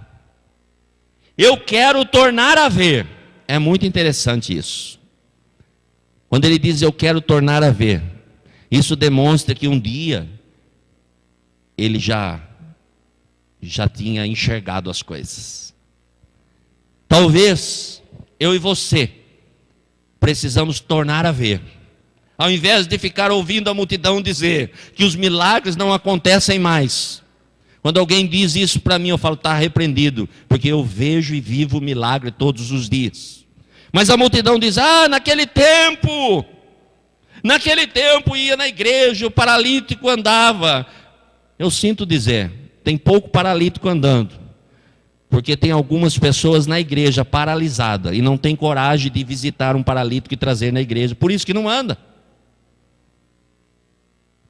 Eu quero tornar a ver. É muito interessante isso. Quando ele diz eu quero tornar a ver, isso demonstra que um dia ele já tinha enxergado as coisas. Talvez eu e você precisamos tornar a ver. Ao invés de ficar ouvindo a multidão dizer que os milagres não acontecem mais. Quando alguém diz isso para mim, eu falo: está repreendido, porque eu vejo e vivo o milagre todos os dias. Mas a multidão diz: naquele tempo ia na igreja, o paralítico andava. Eu sinto dizer, tem pouco paralítico andando, porque tem algumas pessoas na igreja paralisadas e não tem coragem de visitar um paralítico e trazer na igreja, por isso que não anda.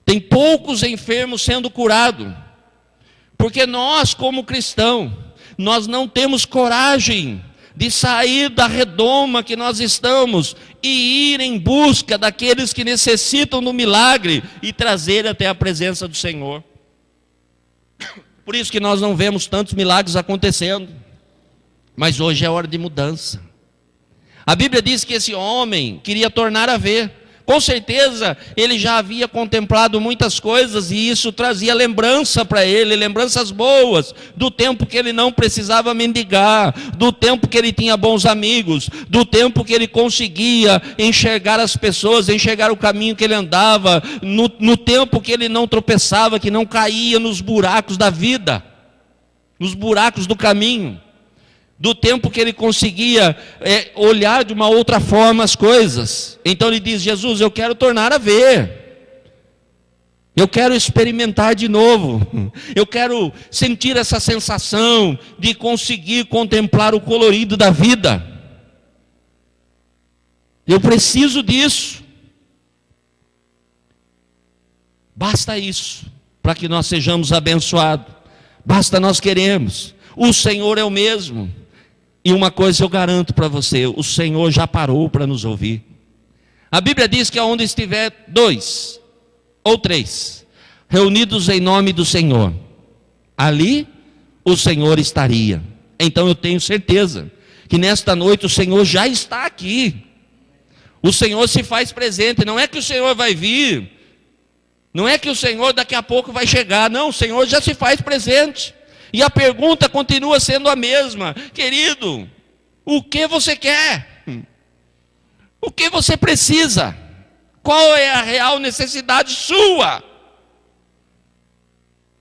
Tem poucos enfermos sendo curados, porque nós, como cristãos, nós não temos coragem de sair da redoma que nós estamos e ir em busca daqueles que necessitam do milagre e trazer até a presença do Senhor. Por isso que nós não vemos tantos milagres acontecendo. Mas hoje é hora de mudança. A Bíblia diz que esse homem queria tornar a ver. Com certeza ele já havia contemplado muitas coisas e isso trazia lembrança para ele, lembranças boas, do tempo que ele não precisava mendigar, do tempo que ele tinha bons amigos, do tempo que ele conseguia enxergar as pessoas, enxergar o caminho que ele andava, no tempo que ele não tropeçava, que não caía nos buracos da vida, nos buracos do caminho. Do tempo que ele conseguia olhar de uma outra forma as coisas. Então ele diz: Jesus, eu quero tornar a ver. Eu quero experimentar de novo. Eu quero sentir essa sensação de conseguir contemplar o colorido da vida. Eu preciso disso. Basta isso para que nós sejamos abençoados. Basta nós queremos. O Senhor é o mesmo. E uma coisa eu garanto para você: o Senhor já parou para nos ouvir. A Bíblia diz que onde estiver 2 ou 3 reunidos em nome do Senhor, ali o Senhor estaria. Então eu tenho certeza que nesta noite o Senhor já está aqui. O Senhor se faz presente. Não é que o Senhor vai vir, não é que o Senhor daqui a pouco vai chegar. Não, o Senhor já se faz presente. E a pergunta continua sendo a mesma: querido, o que você quer? O que você precisa? Qual é a real necessidade sua?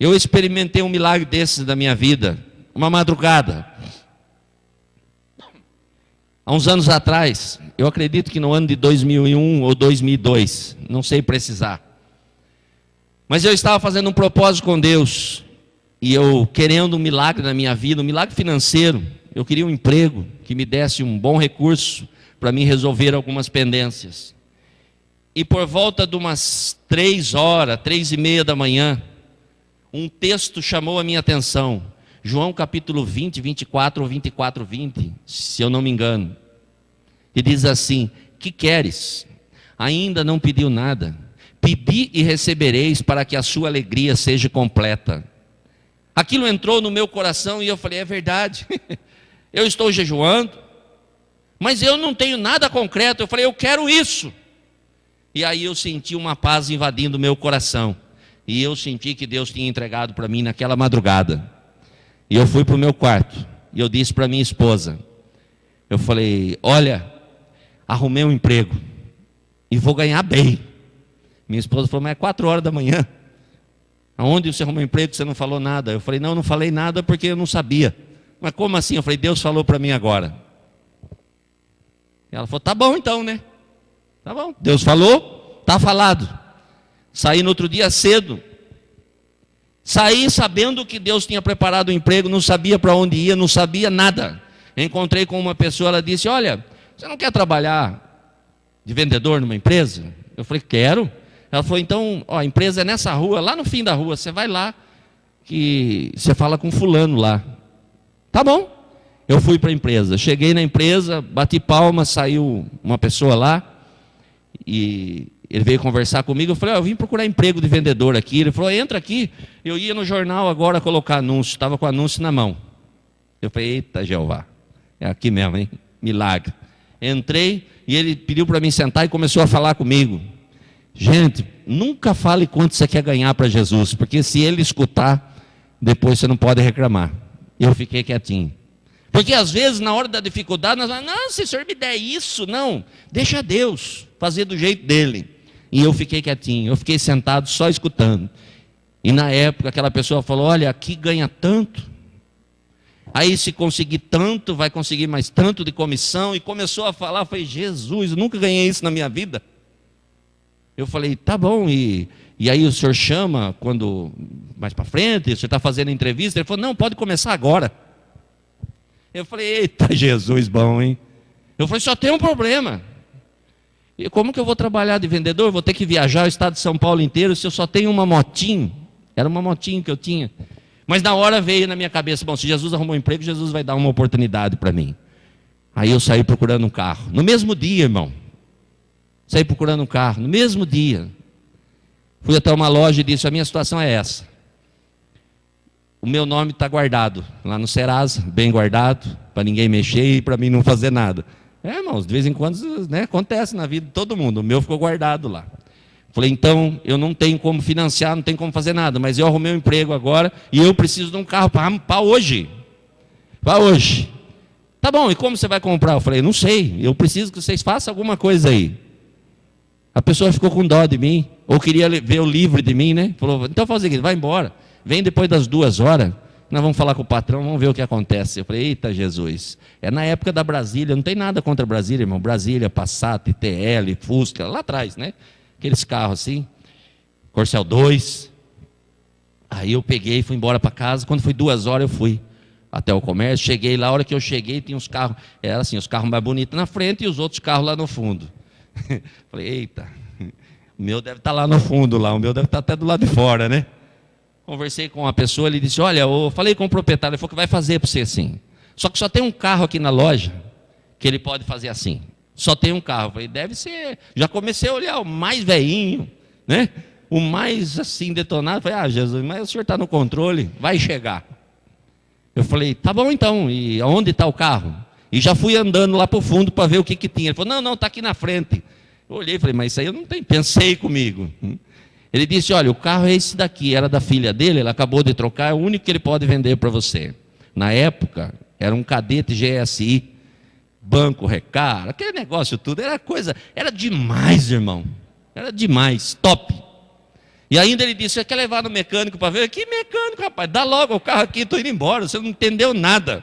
Eu experimentei um milagre desses na minha vida, uma madrugada. Há uns anos atrás, eu acredito que no ano de 2001 ou 2002, não sei precisar. Mas eu estava fazendo um propósito com Deus. E eu querendo um milagre na minha vida, um milagre financeiro. Eu queria um emprego que me desse um bom recurso para mim resolver algumas pendências. E por volta de umas 3h, 3h30 da manhã, um texto chamou a minha atenção. João capítulo 20, 24 ou 24, 20, se eu não me engano. E diz assim: que queres? Ainda não pediu nada. Pedi e recebereis, para que a sua alegria seja completa. Aquilo entrou no meu coração e eu falei: é verdade. Eu estou jejuando, mas eu não tenho nada concreto. Eu falei: eu quero isso. E aí eu senti uma paz invadindo o meu coração. E eu senti que Deus tinha entregado para mim naquela madrugada. E eu fui para o meu quarto. E eu disse para minha esposa, eu falei: olha, arrumei um emprego e vou ganhar bem. Minha esposa falou: mas é 4h da manhã. Aonde você arrumou um emprego que você não falou nada? Eu falei: não falei nada porque eu não sabia. Mas como assim? Eu falei: Deus falou para mim agora. E ela falou: tá bom então, né? Tá bom, Deus falou, tá falado. Saí no outro dia cedo. Saí sabendo que Deus tinha preparado o emprego, não sabia para onde ia, não sabia nada. encontrei com uma pessoa, ela disse, olha, você não quer trabalhar de vendedor numa empresa? Eu falei, quero. Ela falou, então, ó, a empresa é nessa rua, lá no fim da rua, você vai lá, que você fala com fulano lá. Tá bom. Eu fui para a empresa, cheguei na empresa, bati palma, saiu uma pessoa lá, e ele veio conversar comigo, eu falei, eu vim procurar emprego de vendedor aqui. Ele falou, entra aqui. Eu ia no jornal agora colocar anúncio, estava com o anúncio na mão. Eu falei, eita Jeová, é aqui mesmo, hein? Milagre. Entrei e ele pediu para mim sentar e começou a falar comigo. Gente, nunca fale quanto você quer ganhar para Jesus, porque se ele escutar, depois você não pode reclamar. Eu fiquei quietinho. Porque às vezes, na hora da dificuldade, nós falamos, não, se o senhor me der isso, não, deixa Deus fazer do jeito dele. E eu fiquei quietinho, eu fiquei sentado só escutando. E na época aquela pessoa falou, olha, aqui ganha tanto. Aí se conseguir tanto, vai conseguir mais tanto de comissão. E começou a falar, eu falei, Jesus, eu nunca ganhei isso na minha vida. Eu falei, tá bom, e aí o senhor chama quando mais para frente, o senhor está fazendo entrevista? Ele falou, não, pode começar agora. Eu falei, eita Jesus, bom, hein? Eu falei, só tem um problema. E como que eu vou trabalhar de vendedor? Vou ter que viajar o estado de São Paulo inteiro se eu só tenho uma motinho. Era uma motinho que eu tinha. Mas na hora veio na minha cabeça, bom, se Jesus arrumou um emprego, Jesus vai dar uma oportunidade para mim. Aí eu saí procurando um carro. No mesmo dia, irmão. Saí procurando um carro, no mesmo dia. Fui até uma loja e disse, a minha situação é essa. O meu nome está guardado lá no Serasa, bem guardado, para ninguém mexer e para mim não fazer nada. Irmãos, de vez em quando, né, acontece na vida de todo mundo. O meu ficou guardado lá. Falei, então, eu não tenho como financiar, não tenho como fazer nada, mas eu arrumei um emprego agora e eu preciso de um carro para hoje. Para hoje. Tá bom, e como você vai comprar? Eu falei, não sei, eu preciso que vocês façam alguma coisa aí. A pessoa ficou com dó de mim, ou queria ver o livre de mim, né? Falou, então faz o seguinte, vai embora. Vem depois das 2 horas, nós vamos falar com o patrão, vamos ver o que acontece. Eu falei, eita Jesus, é na época da Brasília, não tem nada contra a Brasília, irmão. Brasília, Passat, TL, Fusca, lá atrás, né? Aqueles carros assim, Corcel 2. Aí eu peguei e fui embora para casa. Quando foi 2 horas eu fui até o comércio, cheguei lá, a hora que eu cheguei tinha os carros, era assim, os carros mais bonitos na frente e os outros carros lá no fundo. Falei, eita, o meu deve estar lá no fundo, lá, o meu deve estar até do lado de fora, né? Conversei com uma pessoa, ele disse, olha, eu falei com o proprietário, ele falou que vai fazer para você assim. Só que só tem um carro aqui na loja que ele pode fazer assim. Só tem um carro. Eu falei, deve ser. Já comecei a olhar o mais velhinho, né? O mais assim detonado. Eu falei, Jesus, mas o senhor está no controle, vai chegar. Eu falei, tá bom então, e aonde está o carro? E já fui andando lá para o fundo para ver o que tinha. Ele falou, não, está aqui na frente. Eu olhei e falei, mas isso aí eu não tenho. Pensei comigo. Ele disse, olha, o carro é esse daqui, era da filha dele, ele acabou de trocar, é o único que ele pode vender para você. Na época, era um Cadete GSI, banco Recar, aquele negócio tudo, era demais, irmão. Era demais, top. E ainda ele disse, você quer levar no mecânico para ver? Que mecânico, rapaz? Dá logo o carro aqui, estou indo embora, você não entendeu nada.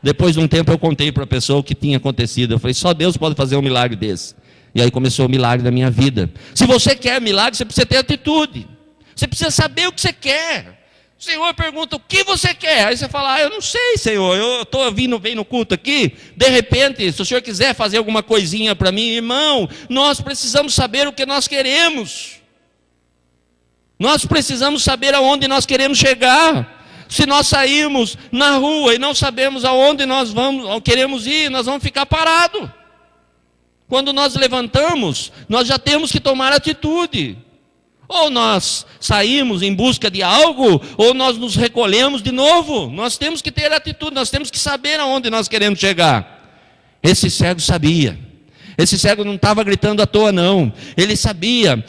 Depois de um tempo eu contei para a pessoa o que tinha acontecido. Eu falei, só Deus pode fazer um milagre desse. E aí começou o milagre da minha vida. Se você quer milagre, você precisa ter atitude. Você precisa saber o que você quer. O Senhor pergunta, o que você quer? Aí você fala, eu não sei, Senhor, eu estou vindo bem no culto aqui. De repente, se o Senhor quiser fazer alguma coisinha para mim, irmão, nós precisamos saber o que nós queremos. Nós precisamos saber aonde nós queremos chegar. Se nós sairmos na rua e não sabemos aonde nós queremos ir, nós vamos ficar parados. Quando nós levantamos, nós já temos que tomar atitude. Ou nós saímos em busca de algo, ou nós nos recolhemos de novo. Nós temos que ter atitude, nós temos que saber aonde nós queremos chegar. Esse cego sabia. Esse cego não estava gritando à toa, não. Ele sabia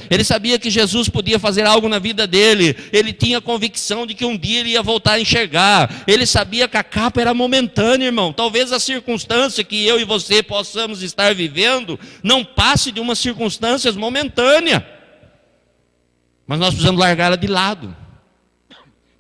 que Jesus podia fazer algo na vida dele. Ele tinha convicção de que um dia ele ia voltar a enxergar. Ele sabia que a capa era momentânea, irmão. Talvez a circunstância que eu e você possamos estar vivendo não passe de umas circunstâncias momentâneas. Mas nós precisamos largar ela de lado.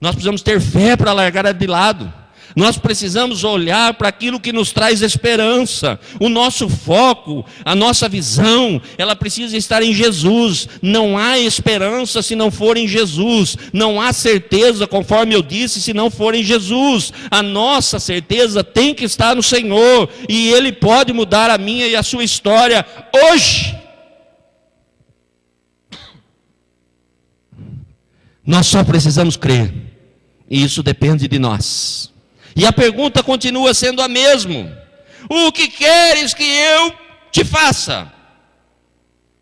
Nós precisamos ter fé para largar ela de lado. Nós precisamos olhar para aquilo que nos traz esperança. O nosso foco, a nossa visão, ela precisa estar em Jesus. Não há esperança se não for em Jesus. Não há certeza, conforme eu disse, se não for em Jesus. A nossa certeza tem que estar no Senhor. E Ele pode mudar a minha e a sua história hoje. Nós só precisamos crer. E isso depende de nós. E a pergunta continua sendo a mesma: o que queres que eu te faça?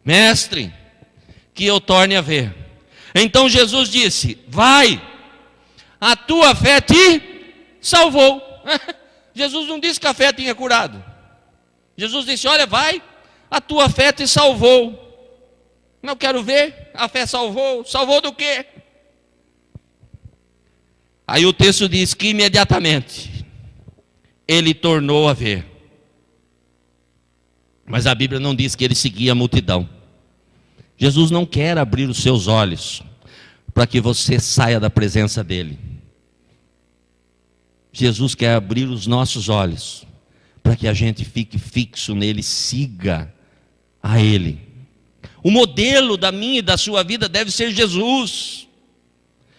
Mestre, que eu torne a ver. Então Jesus disse: vai, a tua fé te salvou. Jesus não disse que a fé tinha curado. Jesus disse: olha, vai, a tua fé te salvou. Eu quero ver, a fé salvou. Salvou do quê? Aí o texto diz que imediatamente ele tornou a ver. Mas a Bíblia não diz que ele seguia a multidão. Jesus não quer abrir os seus olhos para que você saia da presença dele. Jesus quer abrir os nossos olhos para que a gente fique fixo nele, siga a ele. O modelo da minha e da sua vida deve ser Jesus.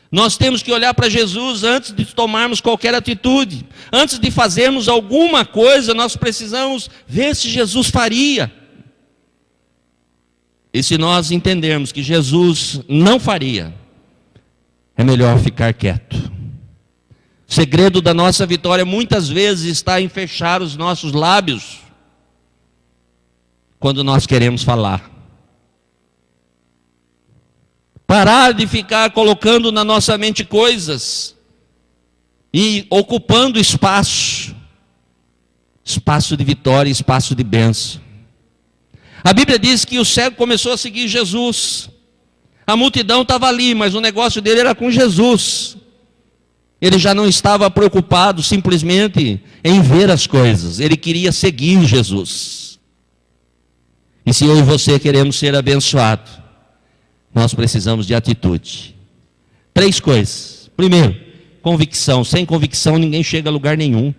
Nós temos que olhar para Jesus antes de tomarmos qualquer atitude. Antes de fazermos alguma coisa, nós precisamos ver se Jesus faria. E se nós entendermos que Jesus não faria, é melhor ficar quieto. O segredo da nossa vitória muitas vezes está em fechar os nossos lábios quando nós queremos falar. Parar de ficar colocando na nossa mente coisas e ocupando espaço de vitória, espaço de bênção. A Bíblia diz que o cego começou a seguir Jesus. A multidão estava ali, mas o negócio dele era com Jesus. Ele já não estava preocupado simplesmente em ver as coisas, ele queria seguir Jesus. E se eu e você queremos ser abençoados, nós precisamos de atitude. 3 coisas. Primeiro, convicção. Sem convicção ninguém chega a lugar nenhum.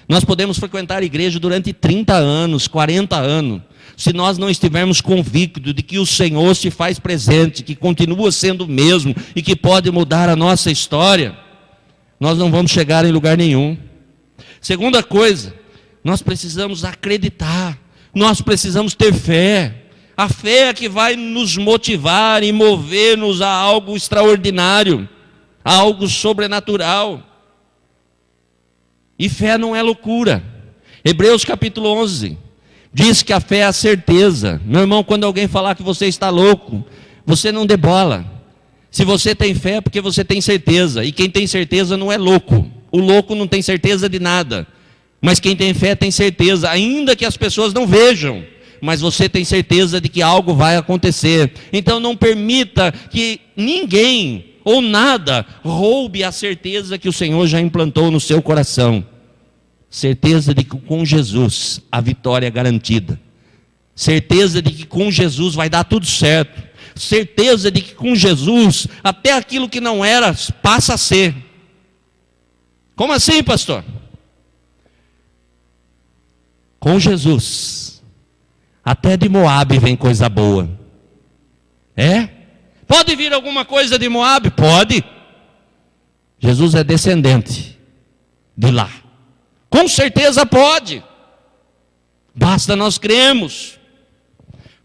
Nós podemos frequentar a igreja durante 30 anos, 40 anos. Se nós não estivermos convictos de que o Senhor se faz presente, que continua sendo o mesmo e que pode mudar a nossa história, nós não vamos chegar em lugar nenhum. Segunda coisa, nós precisamos acreditar. Nós precisamos ter fé. A fé é que vai nos motivar e mover-nos a algo extraordinário, a algo sobrenatural. E fé não é loucura. Hebreus capítulo 11 diz que a fé é a certeza. Meu irmão, quando alguém falar que você está louco, você não dê bola. Se você tem fé é porque você tem certeza. E quem tem certeza não é louco. O louco não tem certeza de nada. Mas quem tem fé tem certeza, ainda que as pessoas não vejam. Mas você tem certeza de que algo vai acontecer. Então não permita que ninguém ou nada roube a certeza que o Senhor já implantou no seu coração. Certeza de que com Jesus a vitória é garantida. Certeza de que com Jesus vai dar tudo certo. Certeza de que com Jesus até aquilo que não era passa a ser. Como assim, pastor? Com Jesus até de Moabe vem coisa boa. É? Pode vir alguma coisa de Moabe? Pode. Jesus é descendente de lá. Com certeza pode. Basta nós crermos.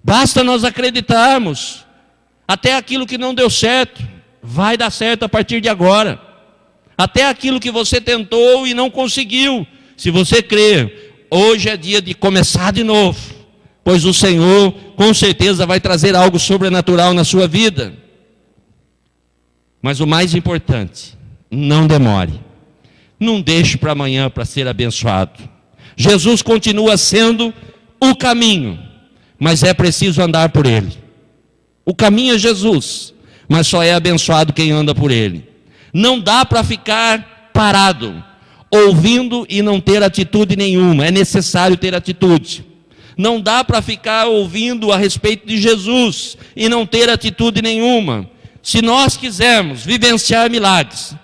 Basta nós acreditarmos. Até aquilo que não deu certo, vai dar certo a partir de agora. Até aquilo que você tentou e não conseguiu. Se você crer, hoje é dia de começar de novo. Pois o Senhor, com certeza, vai trazer algo sobrenatural na sua vida. Mas o mais importante, não demore. Não deixe para amanhã para ser abençoado. Jesus continua sendo o caminho, mas é preciso andar por ele. O caminho é Jesus, mas só é abençoado quem anda por ele. Não dá para ficar parado, ouvindo e não ter atitude nenhuma. É necessário ter atitude. Não dá para ficar ouvindo a respeito de Jesus e não ter atitude nenhuma. Se nós quisermos vivenciar milagres,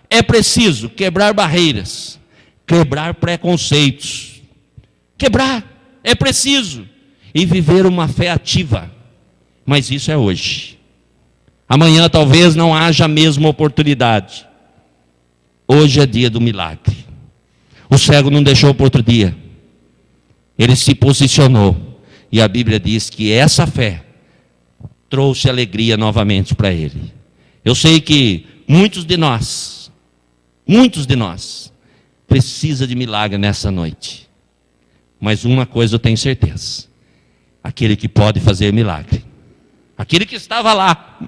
é preciso quebrar barreiras, quebrar preconceitos. Quebrar, é preciso. E viver uma fé ativa. Mas isso é hoje. Amanhã talvez não haja a mesma oportunidade. Hoje é dia do milagre. O cego não deixou para outro dia. Ele se posicionou. E a Bíblia diz que essa fé trouxe alegria novamente para ele. Eu sei que muitos de nós, precisa de milagre nessa noite. Mas uma coisa eu tenho certeza. Aquele que pode fazer milagre, aquele que estava lá,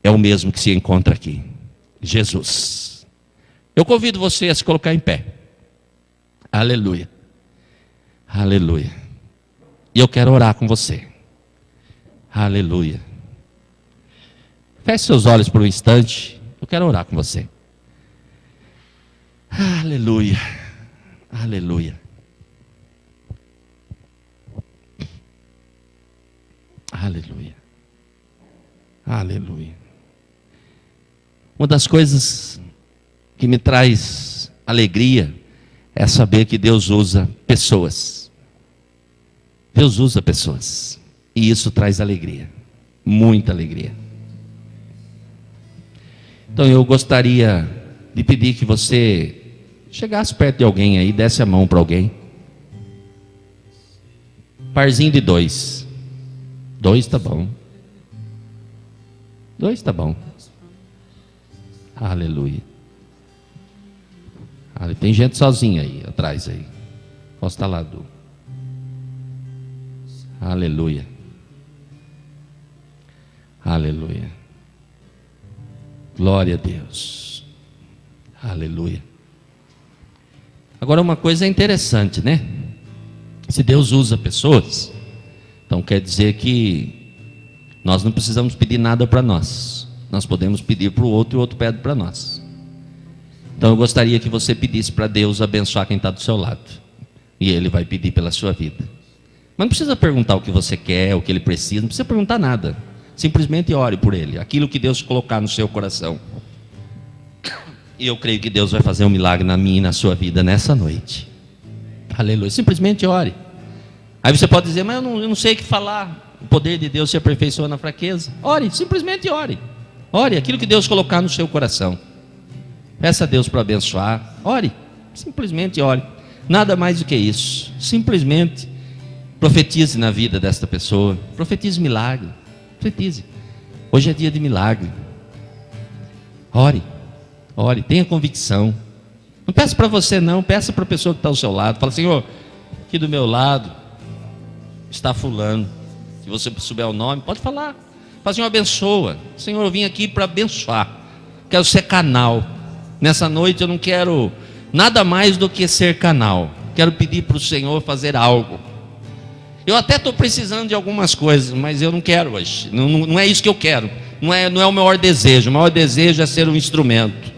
é o mesmo que se encontra aqui. Jesus. Eu convido você a se colocar em pé. Aleluia. Aleluia. E eu quero orar com você. Aleluia. Feche seus olhos por um instante. Eu quero orar com você. Aleluia. Aleluia. Aleluia. Aleluia. Uma das coisas que me traz alegria é saber que Deus usa pessoas. Deus usa pessoas. E isso traz alegria. Muita alegria. Então eu gostaria de pedir que você chegasse perto de alguém aí, desse a mão para alguém. Parzinho de 2. 2 tá bom. 2 tá bom. Aleluia. Tem gente sozinha aí, atrás aí. Posso estar lá do. Aleluia. Aleluia. Glória a Deus. Aleluia. Agora uma coisa interessante, né? Se Deus usa pessoas, então quer dizer que nós não precisamos pedir nada para nós. Nós podemos pedir para o outro e o outro pede para nós. Então eu gostaria que você pedisse para Deus abençoar quem está do seu lado. E Ele vai pedir pela sua vida. Mas não precisa perguntar o que você quer, o que ele precisa, não precisa perguntar nada. Simplesmente ore por ele, aquilo que Deus colocar no seu coração. E eu creio que Deus vai fazer um milagre na minha e na sua vida nessa noite. Aleluia. Simplesmente ore. Aí você pode dizer, mas eu não sei o que falar. O poder de Deus se aperfeiçoa na fraqueza. Ore, simplesmente ore. Ore aquilo que Deus colocar no seu coração. Peça a Deus para abençoar. Ore, simplesmente ore. Nada mais do que isso. Simplesmente profetize na vida desta pessoa. Profetize milagre. Profetize. Hoje é dia de milagre. Ore. Ore, tenha convicção. Não peça para você não, peça para a pessoa que está ao seu lado. Fala, Senhor, aqui do meu lado está fulano. Se você souber o nome, pode falar. Fala, Senhor, abençoa. Senhor, eu vim aqui para abençoar. Quero ser canal. Nessa noite eu não quero nada mais do que ser canal. Quero pedir para o Senhor fazer algo. Eu até estou precisando de algumas coisas, mas eu não quero hoje. Não é isso que eu quero. Não é o maior desejo. O maior desejo é ser um instrumento.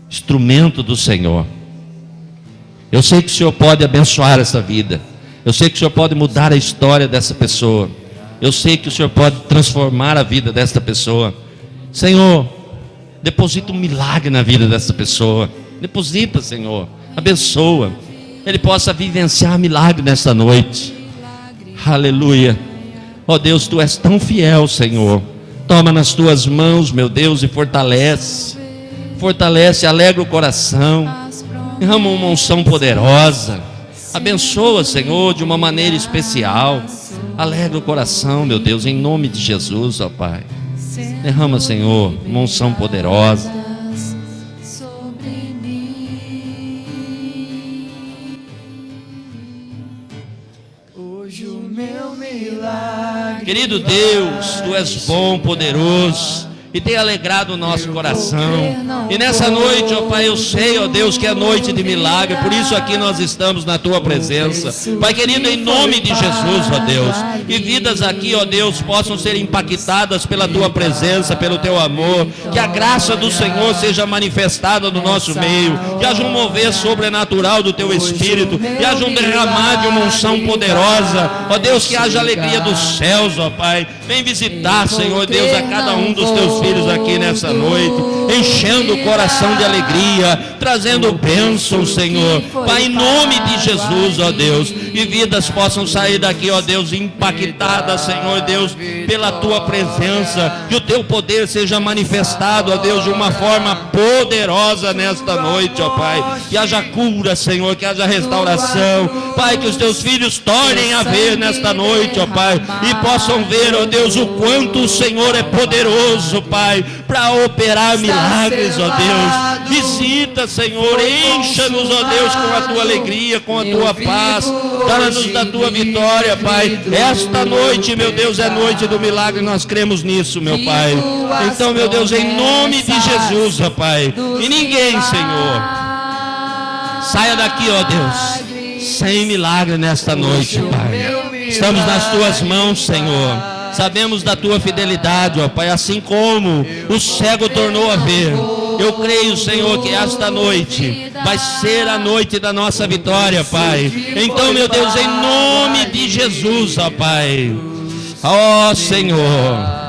Instrumento do Senhor. Eu sei que o Senhor pode abençoar essa vida. Eu sei que o Senhor pode mudar a história dessa pessoa. Eu sei que o Senhor pode transformar a vida dessa pessoa. Senhor, deposita um milagre na vida dessa pessoa. Deposita, Senhor. Abençoa. Ele possa vivenciar milagre nessa noite. Aleluia. Ó Deus, Tu és tão fiel, Senhor. Toma nas Tuas mãos, meu Deus, e fortalece. Fortalece, alegra o coração. Derrama uma unção poderosa. Abençoa, Senhor, de uma maneira especial. Alegra o coração, meu Deus, em nome de Jesus, ó Pai. Derrama, Senhor, uma unção poderosa. Hoje o meu milagre. Querido Deus, Tu és bom, poderoso, e tem alegrado o nosso coração. E nessa noite, ó Pai, eu sei, ó Deus, que é noite de milagre. Por isso aqui nós estamos na Tua presença, Pai querido, em nome de Jesus, ó Deus. Que vidas aqui, ó Deus, possam ser impactadas pela Tua presença, pelo Teu amor. Que a graça do Senhor seja manifestada no nosso meio. Que haja um mover sobrenatural do Teu Espírito. Que haja um derramar de uma unção poderosa. Ó Deus, que haja alegria dos céus, ó Pai. Vem visitar, Senhor Deus, a cada um dos Teus filhos aqui nessa noite, enchendo o coração de alegria, trazendo bênção, Senhor. Pai, em nome de Jesus, ó Deus, e vidas possam sair daqui, ó Deus, impactadas, Senhor Deus, pela tua presença, que o teu poder seja manifestado, ó Deus, de uma forma poderosa nesta noite, ó Pai. Que haja cura, Senhor, que haja restauração, Pai, que os teus filhos tornem a ver nesta noite, ó Pai, e possam ver, ó Deus, o quanto o Senhor é poderoso, Pai, para operar milagres, ó Deus. Visita, Senhor, encha-nos, ó Deus, com a tua alegria, com a tua paz, dá-nos da tua vitória, Pai. Esta noite, meu Deus, é noite do milagre, nós cremos nisso, meu Pai. Então, meu Deus, em nome de Jesus, ó Pai, e ninguém, Senhor, saia daqui, ó Deus, sem milagre nesta noite, Pai. Estamos nas tuas mãos, Senhor. Sabemos da tua fidelidade, ó Pai, assim como o cego tornou a ver. Eu creio, Senhor, que esta noite vai ser a noite da nossa vitória, Pai. Então, meu Deus, em nome de Jesus, ó Pai, ó Senhor,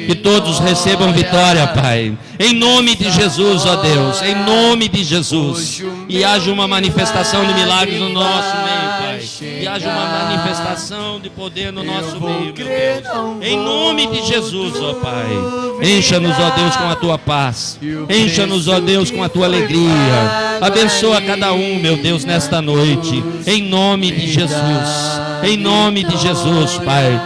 que todos recebam vitória, Pai. Em nome de Jesus, ó Deus, em nome de Jesus. E haja uma manifestação de milagres no nosso meio, Pai. E haja uma manifestação de poder no nosso meio, meu Deus. Em nome de Jesus, ó Pai. Encha-nos, ó Deus, com a tua paz. Encha-nos, ó Deus, com a tua alegria. Abençoa cada um, meu Deus, nesta noite. Em nome de Jesus. Em nome de Jesus, Pai.